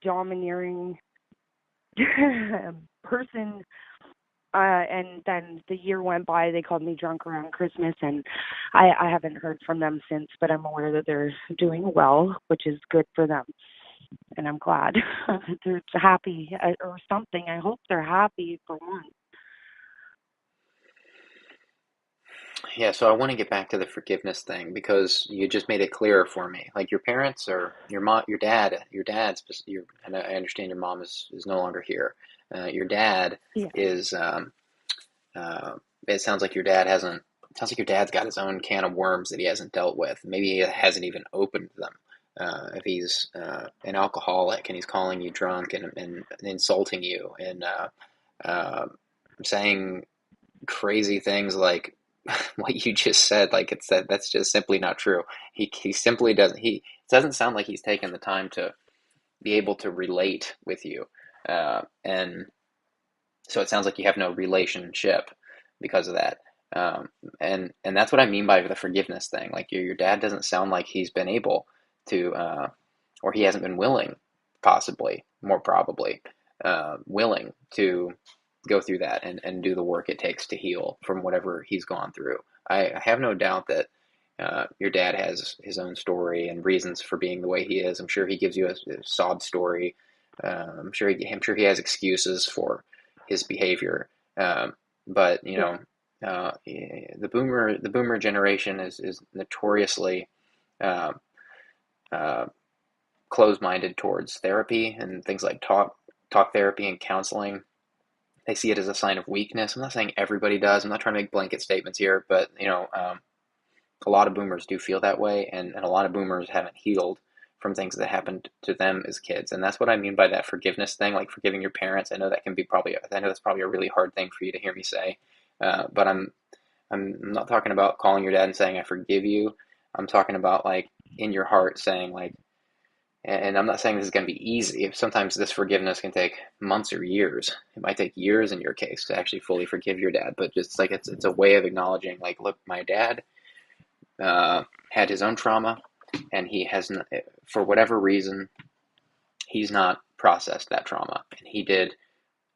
domineering person. And then the year went by, they called me drunk around Christmas, and I haven't heard from them since, but I'm aware that they're doing well, which is good for them. And I'm glad that they're happy or something. I hope they're happy for once. Yeah, so I want to get back to the forgiveness thing because you just made it clearer for me. Like your parents or your mom, and I understand your mom is no longer here. Your dad Yeah. is, uh, it sounds like your dad hasn't, it sounds like your dad's got his own can of worms that he hasn't dealt with. Maybe he hasn't even opened them. If he's an alcoholic and he's calling you drunk and insulting you and uh, saying crazy things like what you just said, like that's just simply not true. He simply doesn't. It doesn't sound like he's taken the time to be able to relate with you, and so it sounds like you have no relationship because of that. And that's what I mean by the forgiveness thing. Like your dad doesn't sound like he's been able to, or he hasn't been willing, possibly, more probably, willing to go through that and do the work it takes to heal from whatever he's gone through. I have no doubt that your dad has his own story and reasons for being the way he is. I'm sure he gives you a sob story. I'm sure he has excuses for his behavior. But Yeah. the boomer generation is notoriously uh, uh, closed-minded towards therapy and things like talk therapy and counseling. They see it as a sign of weakness. I'm not saying everybody does. I'm not trying to make blanket statements here, but a lot of boomers do feel that way, and a lot of boomers haven't healed from things that happened to them as kids. And that's what I mean by that forgiveness thing, like forgiving your parents. I know that's probably a really hard thing for you to hear me say, but I'm not talking about calling your dad and saying I forgive you. I'm talking about like in your heart saying like, and I'm not saying this is going to be easy. Sometimes this forgiveness can take months or years. It might take years in your case to actually fully forgive your dad, but just like it's a way of acknowledging like, look, my dad had his own trauma, and he hasn't, for whatever reason, he's not processed that trauma, and he did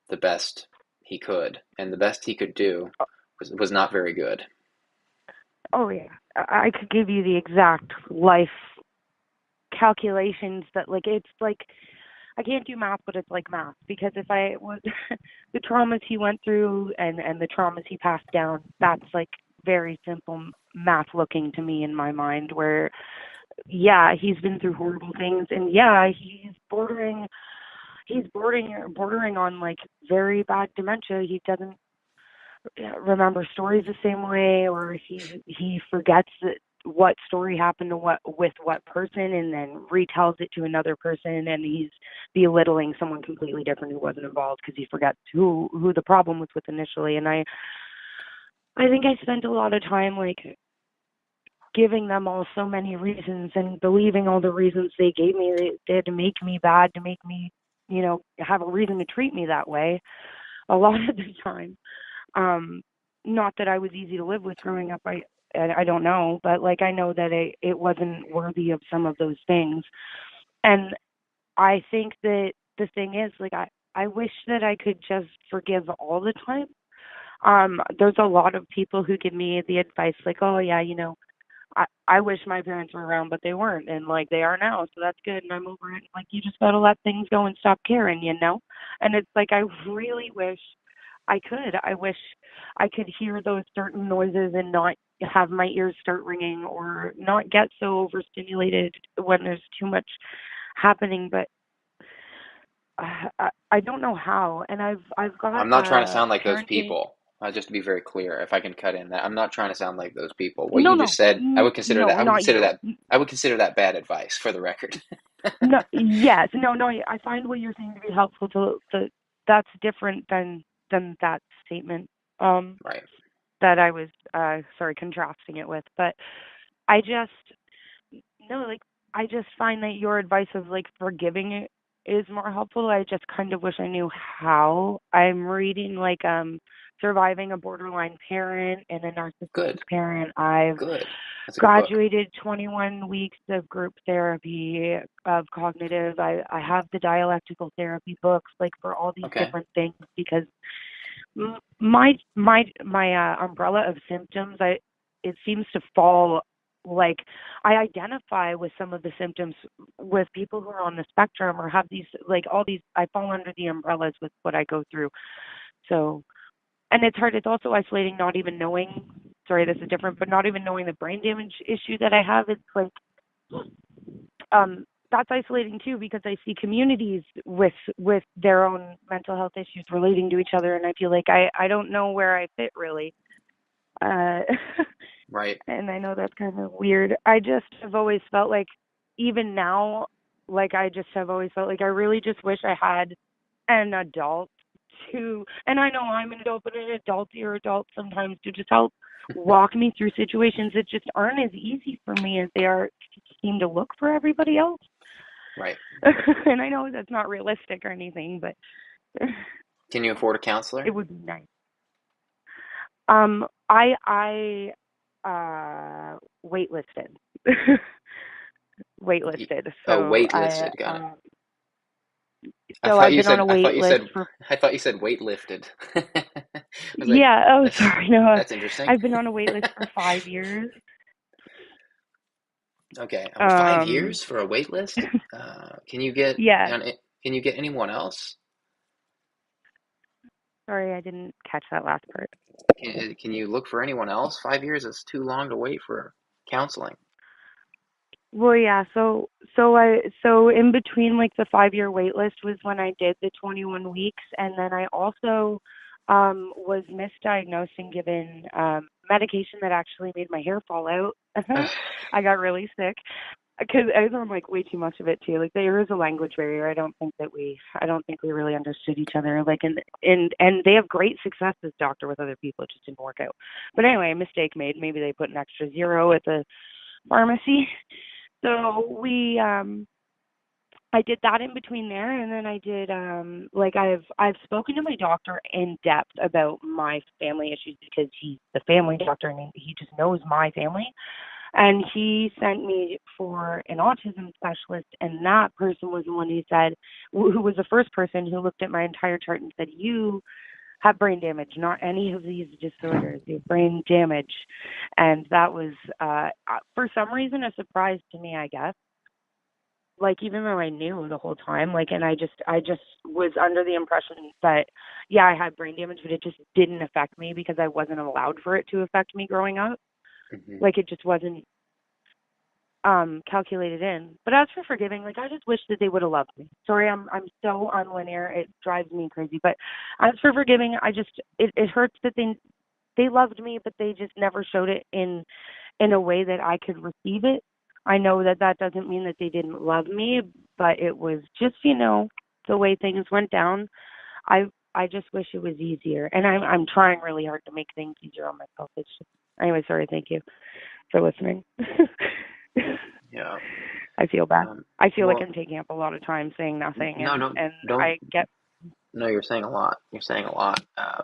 the best he could, and the best he could do was not very good. Oh, yeah. I could give you the exact life calculations that, like, it's like, I can't do math, but it's like math, because if I was the traumas he went through and the traumas he passed down, that's like very simple math looking to me in my mind, where yeah, he's been through horrible things, and yeah, he's bordering on like very bad dementia. He doesn't remember stories the same way, or he forgets what story happened to what person, and then retells it to another person, and he's belittling someone completely different who wasn't involved because he forgets who the problem was with initially. And I think I spent a lot of time like giving them all so many reasons and believing all the reasons they gave me. They had to make me bad, to make me, have a reason to treat me that way a lot of the time. Not that I was easy to live with growing up. I don't know, but like I know that it wasn't worthy of some of those things. And I think that the thing is, like, I wish that I could just forgive all the time. There's a lot of people who give me the advice like, oh yeah, I wish my parents were around, but they weren't, and like they are now, so that's good, and I'm over it. Like you just gotta let things go and stop caring, you know. And it's like I really wish I could. I wish I could hear those certain noises and not have my ears start ringing or not get so overstimulated when there's too much happening. But I don't know how. And I've got I'm not trying to sound like those parenting. people. Just to be very clear, if I can cut in that, I'm not trying to sound like those people. What No, you just no, said, I would consider that. no, I would not consider you. that. I would consider that bad advice, for the record. No, yes, no, no. I find what you're saying to be helpful. That's different than that statement. Um, Right. that I was sorry contrasting it with, but I just no, like I just find that your advice of like forgiving it is more helpful. I just kind of wish I knew how. I'm reading like Surviving a Borderline Parent and a Narcissistic Good. Parent. I've Good. That's a good book. graduated 21 weeks of group therapy of cognitive. I have the dialectical therapy books like for all these Okay. different things because my umbrella of symptoms, I it seems to fall like I identify with some of the symptoms with people who are on the spectrum or have these like all these I fall under the umbrellas with what I go through. So and it's hard, it's also isolating not even knowing, sorry this is different, but not even knowing the brain damage issue that I have. It's like that's isolating too because I see communities with their own mental health issues relating to each other, and I feel like I don't know where I fit really. Uh, Right. and I know that's kind of weird. I just have always felt like, even now, like I just have always felt like I really just wish I had an adult to, and I know I'm an adult, but an adult or adult sometimes to just help walk me through situations that just aren't as easy for me as they are seem to look for everybody else. Right. And I know that's not realistic or anything, but Can you afford a counselor? it would be nice. I waitlisted. Waitlisted. Oh, So waitlisted. Got it. I so thought I've you been on said. a I wait thought you list said. for I thought you said weightlifted. I was like, yeah, oh that's sorry, no. that's interesting. I've been on a wait list for 5 years. Okay, 5 years Um for a wait list. Can you get yeah. on it? Can you get anyone else? Sorry, I didn't catch that last part. Can you look for anyone else? 5 years is too long to wait for counseling. Well, yeah, so in between like the 5 year wait list was when I did the 21 weeks, and then I also was misdiagnosed and given medication that actually made my hair fall out. I got really sick because I was on like way too much of it too. Like there is a language barrier. I don't think we really understood each other. Like and they have great success as doctor with other people. It just didn't work out. But anyway, a mistake made. Maybe they put an extra zero at the pharmacy. So we I did that in between there, and then I did like I've spoken to my doctor in depth about my family issues because he's the family doctor and he just knows my family. And he sent me for an autism specialist, and that person was the one who said, who was the first person who looked at my entire chart and said, "You have brain damage, not any of these disorders. You have brain damage." And that was, for some reason, a surprise to me, I guess. Like even though I knew the whole time, like, and I just was under the impression that, yeah, I had brain damage, but it just didn't affect me because I wasn't allowed for it to affect me growing up. Hmm. Like it just wasn't calculated in. But as for forgiving, like I just wish that they would have loved me. Sorry, I'm so unlinear. It drives me crazy. But as for forgiving, it hurts that they loved me, but they just never showed it in a way that I could receive it. I know that that doesn't mean that they didn't love me, but it was just, the way things went down. I I just wish it was easier. And I'm trying really hard to make things easier on myself. It's just anyway, sorry, thank you for listening. Yeah. I feel bad. I feel like Well, I'm taking up a lot of time saying nothing, no, and don't. I get No, you're saying a lot. You're saying a lot.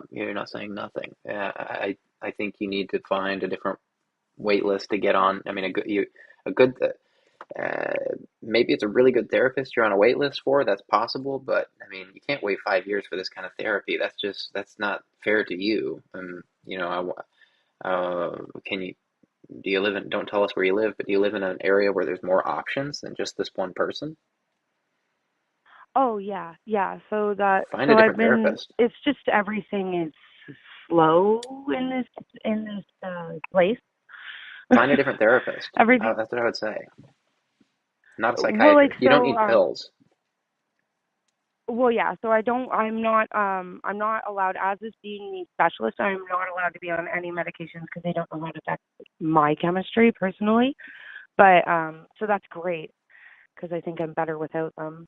You're not saying nothing. I think you need to find a different wait list to get on. I mean, a good maybe it's a really good therapist you're on a wait list for. That's possible, but I mean, you can't wait 5 years for this kind of therapy. That's not fair to you. Can you? Do you live in, don't tell us where you live, but do you live in an area where there's more options than just this one person? Oh yeah, yeah. Find a So I've different been. therapist. It's just everything is slow in this place. Find a different therapist. Everything. That's what I would say. Not a Well, like psychiatrist. You don't so. need pills. Well, yeah. So I'm not allowed as this being the specialist. I'm not allowed to be on any medications because they don't know how to affect my chemistry personally. But so that's great because I think I'm better without them.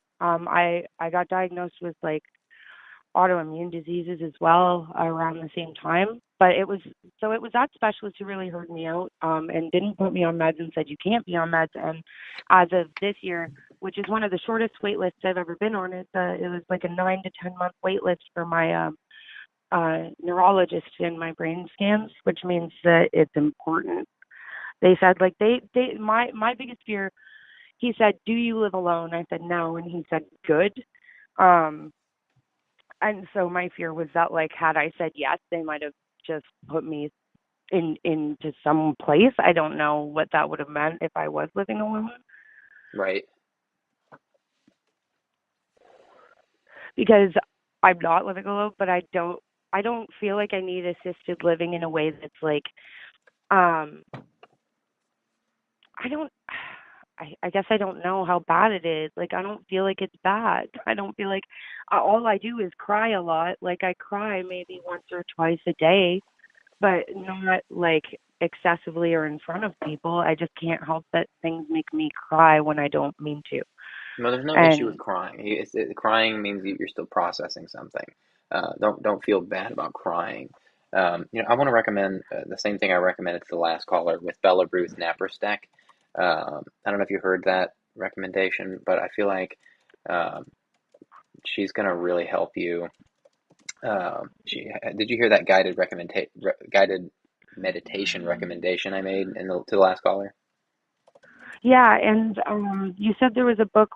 I got diagnosed with like autoimmune diseases as well around the same time. But it was that specialist who really heard me out and didn't put me on meds and said you can't be on meds. And as of this year, which is one of the shortest wait lists I've ever been on, it was like a 9 to 10 month wait list for my neurologist in my brain scans, which means that it's important. They said like they my biggest fear. He said, "Do you live alone?" I said, "No," and he said, "Good." Um, and so my fear was that like had I said yes, they might have just put me into some place. I don't know what that would have meant if I was living alone Right. because I'm not living alone, but I don't feel like I need assisted living in a way that's like um I don't I guess I don't know how bad it is. Like I don't feel like it's bad. I don't feel like all I do is cry a lot. Like I cry maybe once or twice a day, but not like excessively or in front of people. I just can't help that things make me cry when I don't mean to. No, there's no issue with And crying. Crying means you're still processing something. Don't feel bad about crying. I want to recommend the same thing I recommended to the last caller with Bella Ruth Naparstek. I don't know if you heard that recommendation, but I feel like um, she's going to really help you. Did you hear that guided meditation recommendation I made to the last caller? yeah, and you said there was a book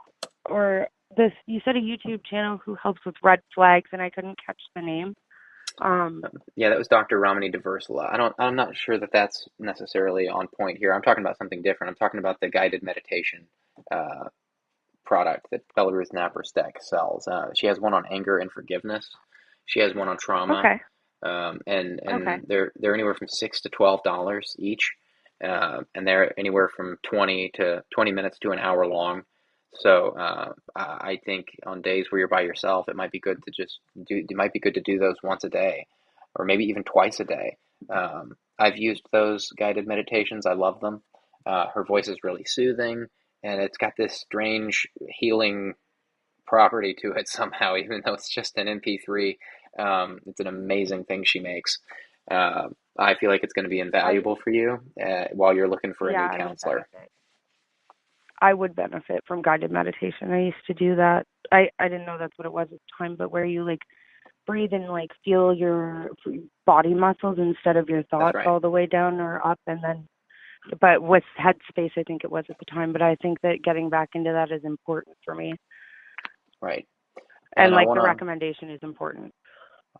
or this you said a YouTube channel who helps with red flags and I couldn't catch the name. Um Yeah, that was Dr. Ramani Diversala. I'm not sure that that's necessarily on point here. I'm talking about something different. I'm talking about the guided meditation uh, product that Belarus Naparstek sells. She has one on anger and forgiveness. She has one on trauma, okay. Okay. and they're anywhere from $6 to $12 each, and they're anywhere from 20 minutes to an hour long. So I think on days where you're by yourself, it might be good to just do. It might be good to do those once a day, or maybe even twice a day. I've used those guided meditations. I love them. Her voice is really soothing, and it's got this strange healing property to it somehow, even though it's just an MP3. It's an amazing thing she makes. I feel like it's going to be I invaluable for you while you're looking for a yeah, new I would counselor. benefit. I would benefit from guided meditation. I used to do that. I didn't know that's what it was at the time, but where you like breathe and like feel your body muscles instead of your That's thoughts right. all the way down or up and then but with headspace I think it was at the time, but I think that getting back into that is important for me. Right. And And I like want the recommendation is important.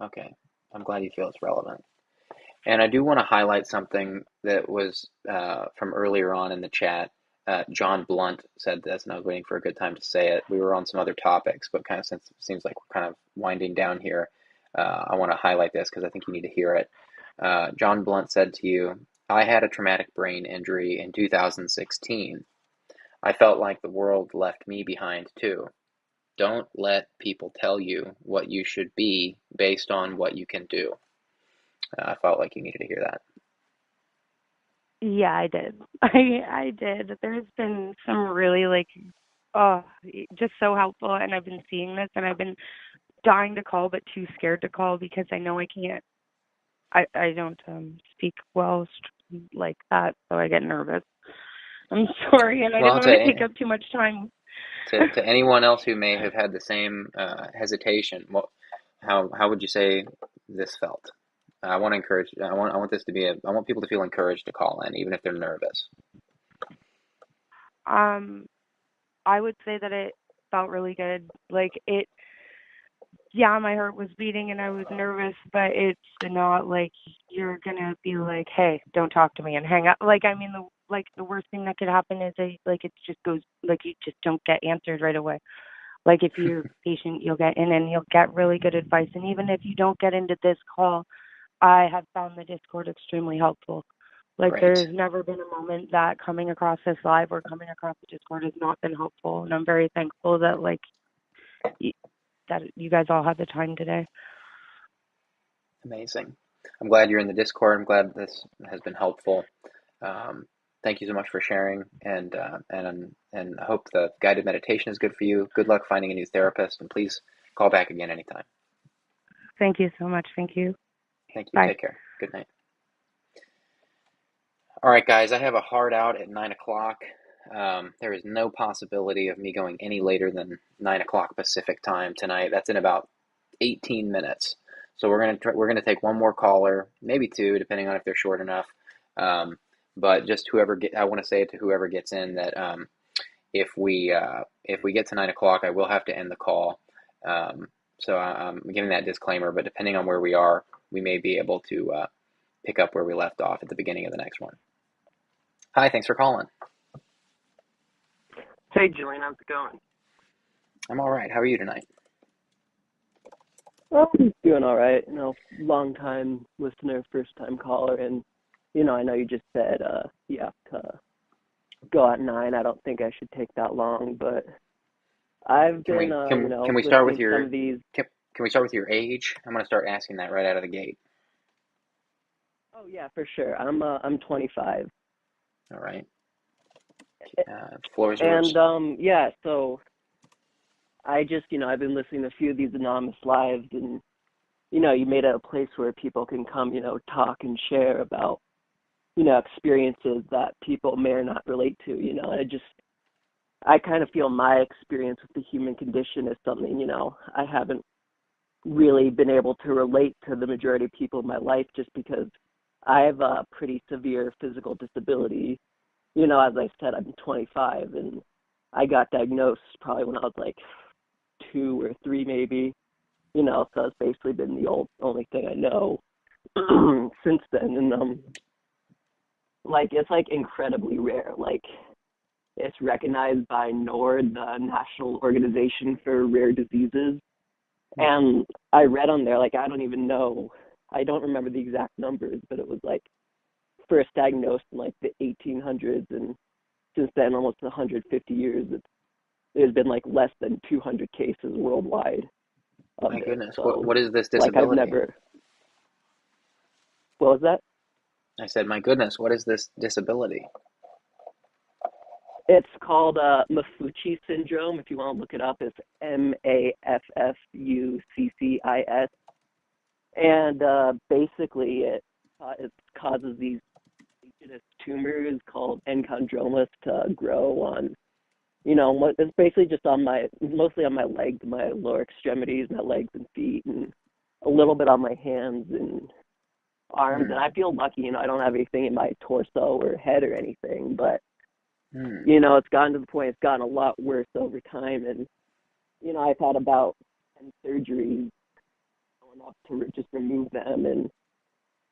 okay, I'm glad you feel it's relevant. And I do want to highlight something that was from earlier on in the chat. John Blunt said this, and I was waiting for a good time to say it. We were on some other topics, but kind of since it seems like we're kind of winding down here, I want to highlight this because I think you need to hear it. John Blunt said to you, I had a traumatic brain injury in 2016. I felt like the world left me behind too. Don't let people tell you what you should be based on what you can do. I felt like you needed to hear that. Yeah, I did. I did. There's been some really like oh just so helpful and I've been seeing this and I've been dying to call but too scared to call because I know I can't I don't speak well like that, so I get nervous. I'm sorry, and I didn't Well, want to take up too much time. to anyone else who may have had the same hesitation, how would you say this felt? I want to encourage. I want this to be. I want people to feel encouraged to call in, even if they're nervous. um, I would say that it felt really good. Like it, yeah, my heart was beating and I was nervous, but it's not like you're gonna be like, hey, don't talk to me and hang up. Like, I mean, the worst thing that could happen is like it just goes like you just don't get answered right away. Like if you're patient, you'll get in and you'll get really good advice. And even if you don't get into this call, I have found the Discord extremely helpful. Like Great. there's never been a moment that coming across this live or coming across the Discord has not been helpful, and I'm very thankful that that you guys all had the time today. Amazing. I'm glad you're in the Discord. I'm glad this has been helpful. Thank you so much for sharing, and I hope the guided meditation is good for you. Good luck finding a new therapist, and please call back again anytime. Thank you so much. Thank you. Thank you. Bye. Take care. Good night. All right, guys, I have a hard out at 9 o'clock. There is no possibility of me going any later than 9 o'clock Pacific time tonight. That's in about 18 minutes. So we're gonna take one more caller, maybe two, depending on if they're short enough. But just I want to say it to whoever gets in that if we get to 9 o'clock, I will have to end the call. So I'm giving that disclaimer. But depending on where we are, we may be able to pick up where we left off at the beginning of the next one. Hi, thanks for calling. Hey, Julian, how's it going? I'm all right. How are you tonight? Well, I'm doing all right. Long time listener, first time caller, and I know you just said you have to go at 9. I don't think I should take that long, but I've been can we start with listening to some of these. Can we start with your age? I'm going to start asking that right out of the gate. Oh yeah, for sure. I'm 25. All right. Floor is yours. And yeah, so I just I've been listening to a few of these anonymous lives, and you made it a place where people can come talk and share about experiences that people may or not relate to. I kind of feel my experience with the human condition is something I haven't really been able to relate to the majority of people in my life, just because I have a pretty severe physical disability. As I said, I'm 25, and I got diagnosed probably when I was like 2 or 3 maybe, so it's basically been the only thing I know since then. And it's like incredibly rare. Like, it's recognized by NORD, the National Organization for Rare Diseases. And I read on there, like, I don't remember the exact numbers, but it was like first diagnosed in like the 1800s, and since then almost 150 years there's been like less than 200 cases worldwide of My goodness. So, what is this like, disability? What was that? I said, my goodness, what is this disability? It's called Maffucci syndrome. If you want to look it up, it's Maffuccis. And basically it causes these tumors called enchondromas to grow on, it's basically just mostly on my legs, my lower extremities, my legs and feet, and a little bit on my hands and arms. And I feel lucky, I don't have anything in my torso or head or anything, but it's gotten to the point, it's gotten a lot worse over time. And, I've had about 10 surgeries going up to just remove them. And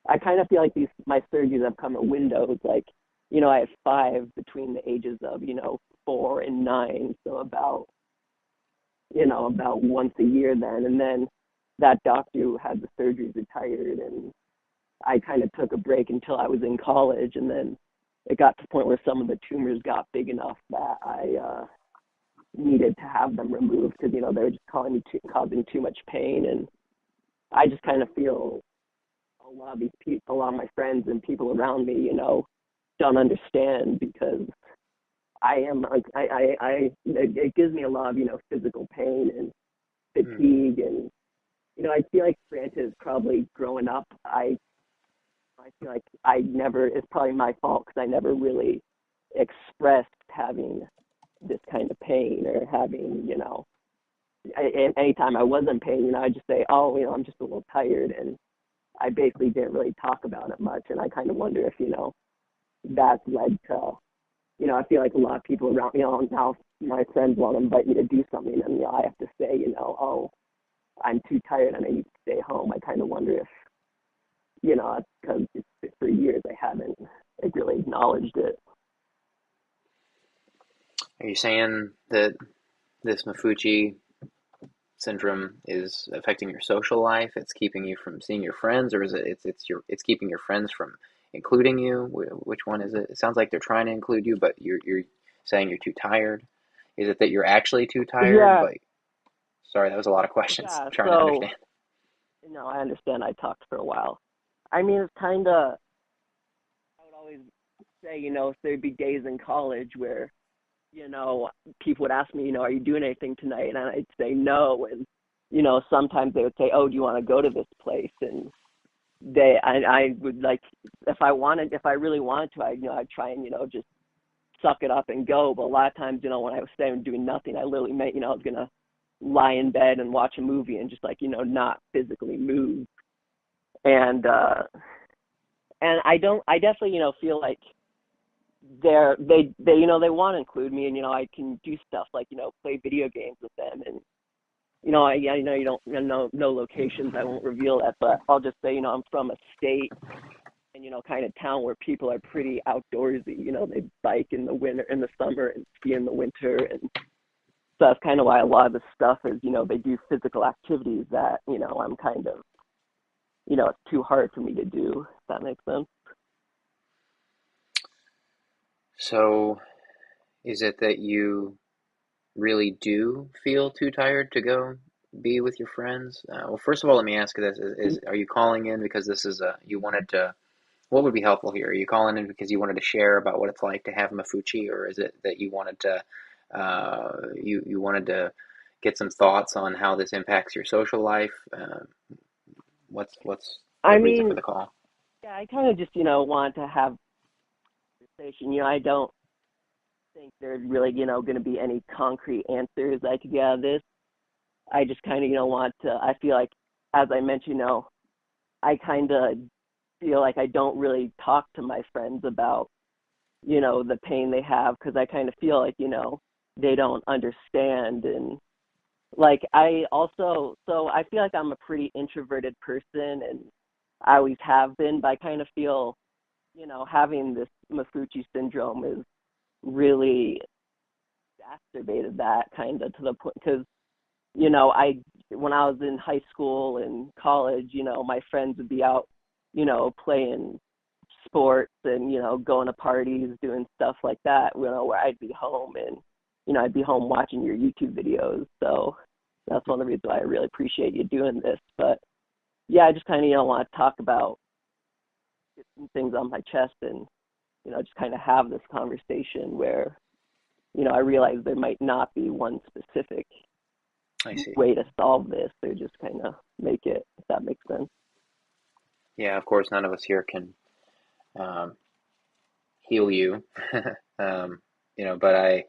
I kind of feel like my surgeries have come in windows. Like, I have 5 between the ages of, 4 and 9. So about once a year then. And then that doctor who had the surgeries retired, and I kind of took a break until I was in college. And then it got to the point where some of the tumors got big enough that I needed to have them removed because, they were just causing too much pain. And I just kind of feel a lot of these people, a lot of my friends and people around me, don't understand, because it gives me a lot of, physical pain and fatigue. And, I feel like, granted, probably growing up, I feel like it's probably my fault because I never really expressed having this kind of pain or having, anytime I was in pain, I'd just say, oh, I'm just a little tired. And I basically didn't really talk about it much. And I kind of wonder if, that's led to, I feel like a lot of people around me, now my friends want to invite me to do something, and, I have to say, oh, I'm too tired and I need to stay home. I kind of wonder if, because for years I haven't like really acknowledged it. Are you saying that this Maffucci syndrome is affecting your social life? It's keeping you from seeing your friends, or is it's keeping your friends from including you? Which one is it? It sounds like they're trying to include you, but you're saying you're too tired. Is it that you're actually too tired? Yeah, But sorry, that was a lot of questions. yeah. I'm trying to So, understand. I understand I talked for a while. I mean, it's kind of, I would always say, there'd be days in college where, people would ask me, are you doing anything tonight? And I'd say no. And, sometimes they would say, oh, do you want to go to this place? And I would like, if I really wanted to, I'd try and, just suck it up and go. But a lot of times, when I was staying doing nothing, I literally meant, I was going to lie in bed and watch a movie and just like, not physically move. And I definitely, feel like they want to include me, and, I can do stuff like, play video games with them. And, I know you don't no locations. I won't reveal that, but I'll just say, I'm from a state and, kind of town where people are pretty outdoorsy. They bike in the summer and ski in the winter. And so that's kind of why a lot of the stuff is, they do physical activities that, I'm kind of, it's too hard for me to do, if that makes sense. So, is it that you really do feel too tired to go be with your friends? Well, first of all, let me ask you this: are you calling in because this is you wanted to? What would be helpful here? Are you calling in because you wanted to share about what it's like to have Maffucci, or is it that you wanted to you wanted to get some thoughts on how this impacts your social life? What's I the reason for mean, the call? yeah, I kind of just, want to have a conversation. I don't think there's really, going to be any concrete answers I could get out of this. I just kind of, I feel like, as I mentioned, I kind of feel like I don't really talk to my friends about, the pain they have, because I kind of feel like, they don't understand. And like, so I feel like I'm a pretty introverted person, and I always have been, but I kind of feel, having this Maffucci syndrome is really exacerbated that kind of to the point, because when I was in high school and college, my friends would be out, playing sports and, going to parties, doing stuff like that, where I'd be home and, I'd be home watching your YouTube videos. So that's one of the reasons why I really appreciate you doing this. But yeah, I just kind of, want to talk about some things on my chest and, just kind of have this conversation where, I realize there might not be one specific I see. way to solve this. Or just kind of make it, if that makes sense. Yeah, of course, none of us here can um, heal you, but I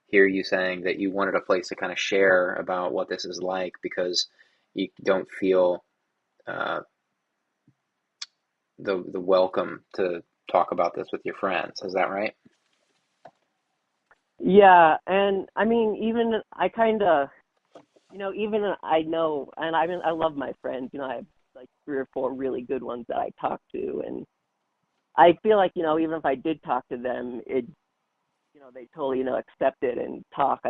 hear you saying that you wanted a place to kind of share about what this is like because you don't feel uh, the welcome to talk about this with your friends. Is that right? Yeah, and I mean, even I kind of, even I know, and I love my friends. I have like 3 or 4 really good ones that I talk to, and I feel like, even if I did talk to them, they totally, accept it and talk.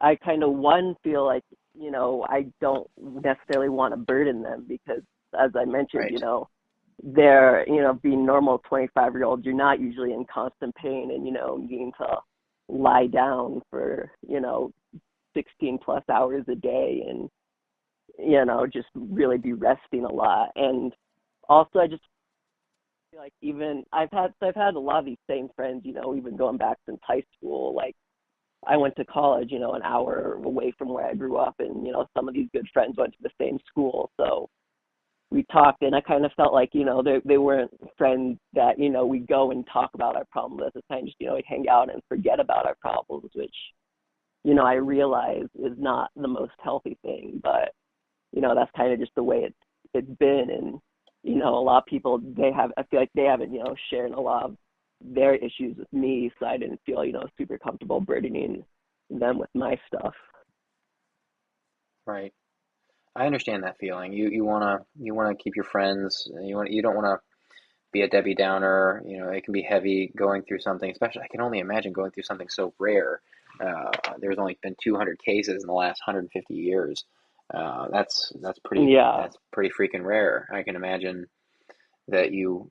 I kind of feel like, I don't necessarily want to burden them because, as I mentioned, Right. they're, being normal 25-year-olds, you're not usually in constant pain and, needing to lie down for, 16 plus hours a day and, just really be resting a lot. And also, I just feel like even I've had a lot of these same friends, even going back since high school. Like, I went to college, an hour away from where I grew up, and, some of these good friends went to the same school. So we talked, and I kind of felt like, they weren't friends that, we go and talk about our problems at the time. Just, we'd hang out and forget about our problems, which, I realize is not the most healthy thing. But, that's kind of just the way it's been. And, a lot of people, I feel like they haven't, shared a lot of their issues with me, so I didn't feel, super comfortable burdening them with my stuff. Right. I understand that feeling. You wanna keep your friends. You don't wanna be a Debbie Downer. It can be heavy going through something, especially I can only imagine going through something so rare. There's only been 200 cases in the last 150 years. That's pretty Yeah. that's pretty freaking rare. I can imagine that you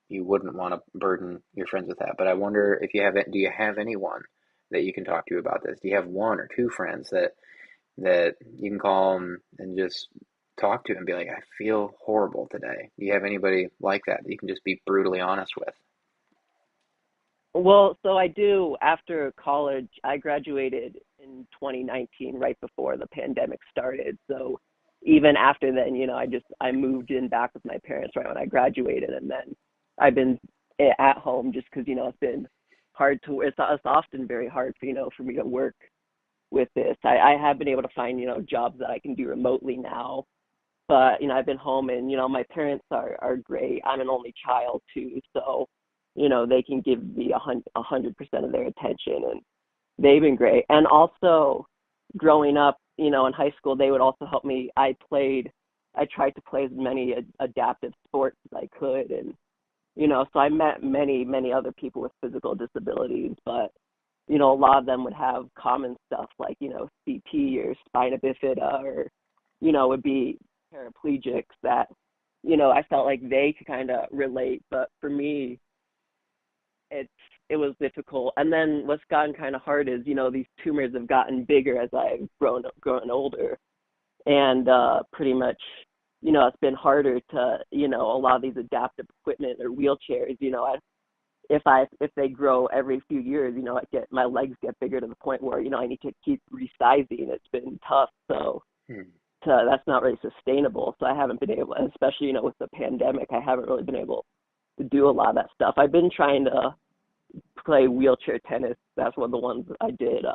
wouldn't want to burden your friends with that. But I wonder if do you have anyone that you can talk to about this? Do you have one or two friends that you can call and just talk to and be like, I feel horrible today? Do you have anybody like that you can just be brutally honest with? Well, so I do. After college, I graduated in 2019, right before the pandemic started. So even after then, I moved in back with my parents right when I graduated, and then I've been at home just because it's been hard to. It's often very hard for me to work with this. I have been able to find jobs that I can do remotely now, but I've been home, and my parents are great. I'm an only child too, so they can give me 100% of their attention, and they've been great. And also, growing up, in high school, they would also help me. I tried to play as many adaptive sports as I could, and so I met many other people with physical disabilities, but a lot of them would have common stuff like CP or spina bifida, or would be paraplegics that I felt like they could kind of relate, but for me it was difficult. And then what's gotten kind of hard is these tumors have gotten bigger as I've grown older, and pretty much it's been harder to a lot of these adaptive equipment or wheelchairs. If they grow every few years, my legs get bigger to the point where I need to keep resizing. It's been tough, so Hmm. that's not really sustainable. So I haven't been able, especially with the pandemic, I haven't really been able to do a lot of that stuff. I've been trying to play wheelchair tennis. That's one of the ones that I did.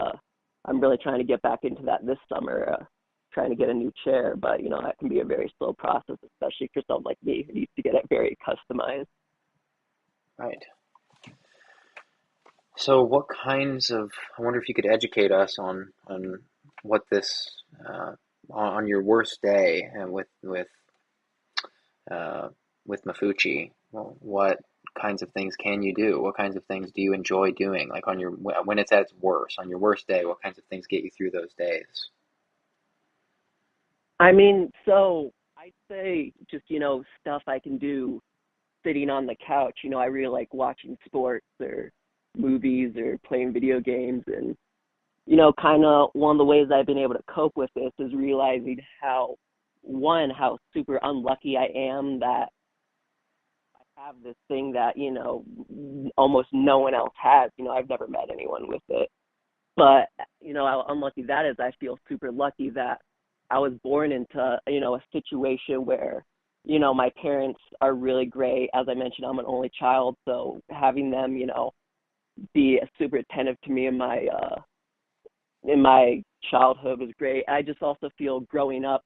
I'm really trying to get back into that this summer. Trying to get a new chair, but that can be a very slow process, especially for someone like me who needs to get it very customized. Right. So what kinds of, I wonder if you could educate us on what this, on your worst day and uh, with Maffucci, well, what kinds of things can you do? What kinds of things do you enjoy doing? Like when it's at its worst, on your worst day, what kinds of things get you through those days? I mean, so I'd say just stuff I can do sitting on the couch. I really like watching sports or movies or playing video games, and kind of one of the ways I've been able to cope with this is realizing how super unlucky I am that I have this thing that, almost no one else has. I've never met anyone with it. But, how unlucky that is. I feel super lucky that I was born into, a situation where, my parents are really great. As I mentioned, I'm an only child, so having them, be super attentive to me in my childhood was great. I just also feel growing up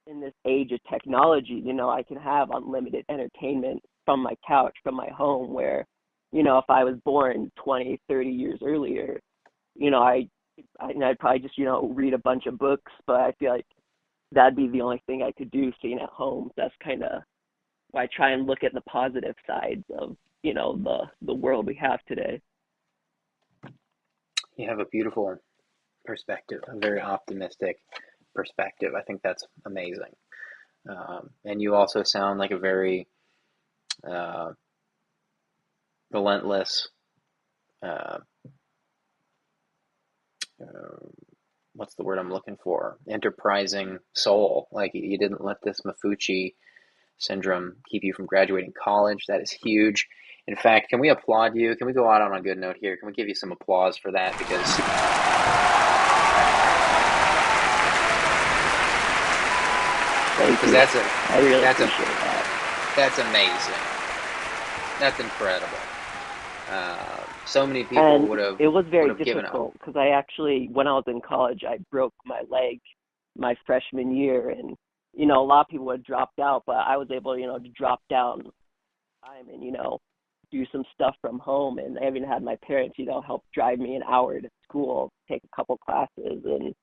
in this age of technology, I can have unlimited entertainment from my couch, from my home, where, if I was born 20, 30 years earlier, I'd probably just, read a bunch of books, but I feel like that'd be the only thing I could do staying at home. That's kind of why I try and look at the positive sides of, the world we have today. You have a beautiful perspective, a very optimistic perspective. I think that's amazing. And you also sound like a very uh, relentless, uh, uh, what's the word I'm looking for? Enterprising soul. Like you didn't let this Maffucci syndrome keep you from graduating college. That is huge. In fact, can we applaud you? Can we go out on a good note here? Can we give you some applause for that? Thank Because you. I really that's a appreciate that. that's amazing. That's incredible. So many people And would have it was would very have given up. difficult because I actually, when I was in college, I broke my leg my freshman year, and a lot of people had dropped out, but I was able, to drop down time and do some stuff from home, and I even had my parents, help drive me an hour to school, take a couple classes, and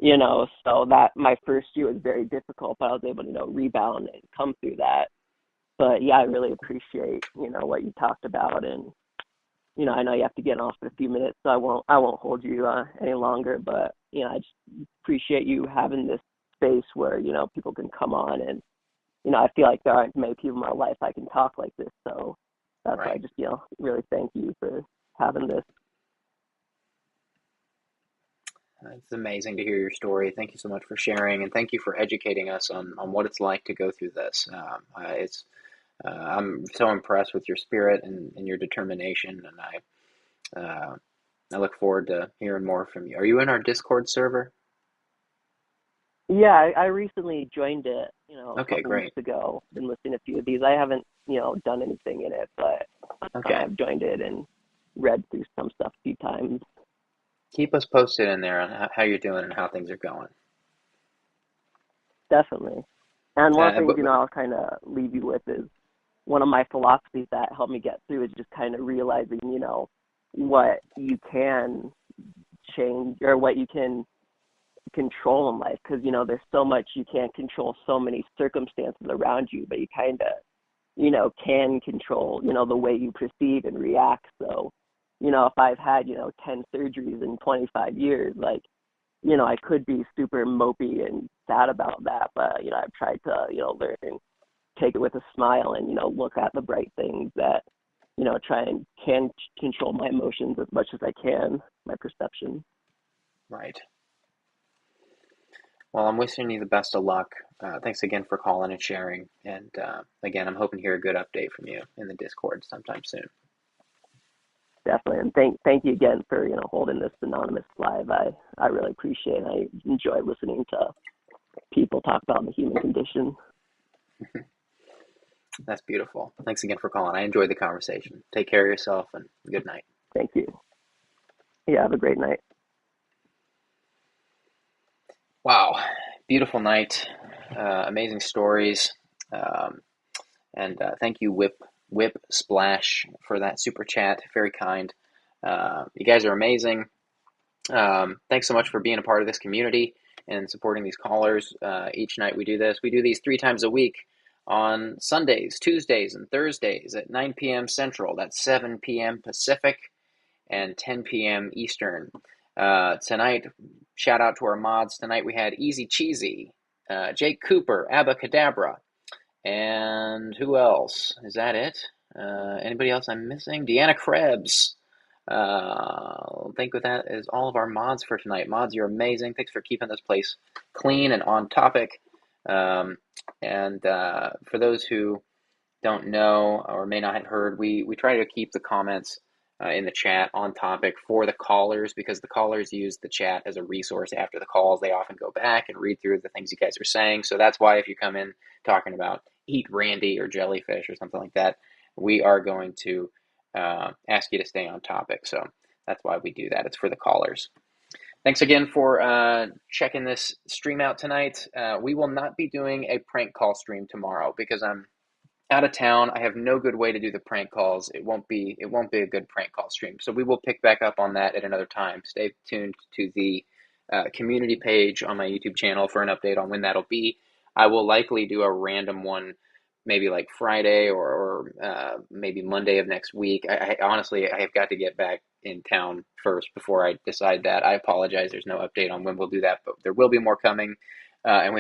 So that my first year was very difficult, but I was able to, rebound and come through that. But yeah, I really appreciate, what you talked about. And, I know you have to get off in a few minutes, so I won't hold you any longer, but, I just appreciate you having this space where, people can come on. And, I feel like there aren't many people in my life I can talk like this. So that's why I Right. just, really thank you for having this. It's amazing to hear your story. Thank you so much for sharing, and thank you for educating us on what it's like to go through this. I'm so impressed with your spirit and your determination, and I look forward to hearing more from you. Are you in our Discord server? Yeah, I recently joined it, a Okay, couple weeks great. ago. Been listening to a few of these. I haven't, done anything in it, but Okay. I've joined it and read through some stuff a few times. Keep us posted in there on how you're doing and how things are going. Definitely. And one of the things, But I'll kind of leave you with is one of my philosophies that helped me get through is just kind of realizing, what you can change or what you can control in life. Because, there's so much you can't control, so many circumstances around you, but you kind of, can control, the way you perceive and react. So, if I've had, 10 surgeries in 25 years, like, I could be super mopey and sad about that, but, I've tried to, learn and take it with a smile and, look at the bright things that, try and can control my emotions as much as I can, my perception. right. Well, I'm wishing you the best of luck. Thanks again for calling and sharing. And again, I'm hoping to hear a good update from you in the Discord sometime soon. Definitely. And thank you again for, holding this anonymous live. I really appreciate it. I enjoy listening to people talk about the human condition. That's beautiful. Thanks again for calling. I enjoyed the conversation. Take care of yourself and good night. Thank you. Yeah, have a great night. Wow. Beautiful night. Amazing stories. And thank you, Whip Splash, for that super chat. Very kind. You guys are amazing. Thanks so much for being a part of this community and supporting these callers. Each night we do this. We do these 3 times a week on Sundays, Tuesdays, and Thursdays at 9 p.m. Central. That's 7 p.m. Pacific and 10 p.m. Eastern. Tonight, shout out to our mods. Tonight we had Easy Cheesy, Jake Cooper, Abacadabra, and who else? Is that it? Anybody else I'm missing? Deanna Krebs. I think with that is all of our mods for tonight. Mods, you're amazing. Thanks for keeping this place clean and on topic. And for those who don't know or may not have heard, we try to keep the comments in the chat on topic for the callers, because the callers use the chat as a resource after the calls. They often go back and read through the things you guys are saying. So that's why if you come in talking about eat Randy or jellyfish or something like that, we are going to ask you to stay on topic. So that's why we do that. It's for the callers. Thanks again for checking this stream out tonight. We will not be doing a prank call stream tomorrow because I'm out of town. I have no good way to do the prank calls. It won't be a good prank call stream. So we will pick back up on that at another time. Stay tuned to the community page on my YouTube channel for an update on when that'll be. I will likely do a random one, maybe like Friday or maybe Monday of next week. I honestly, I have got to get back in town first before I decide that. I apologize. There's no update on when we'll do that, but there will be more coming. And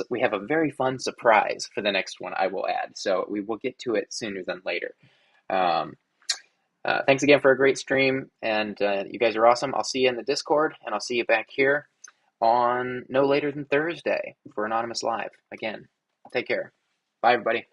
we have a very fun surprise for the next one, I will add. So we will get to it sooner than later. Thanks again for a great stream, and you guys are awesome. I'll see you in the Discord, and I'll see you back here on no later than Thursday for Anonymous Live. Again, take care. Bye, everybody.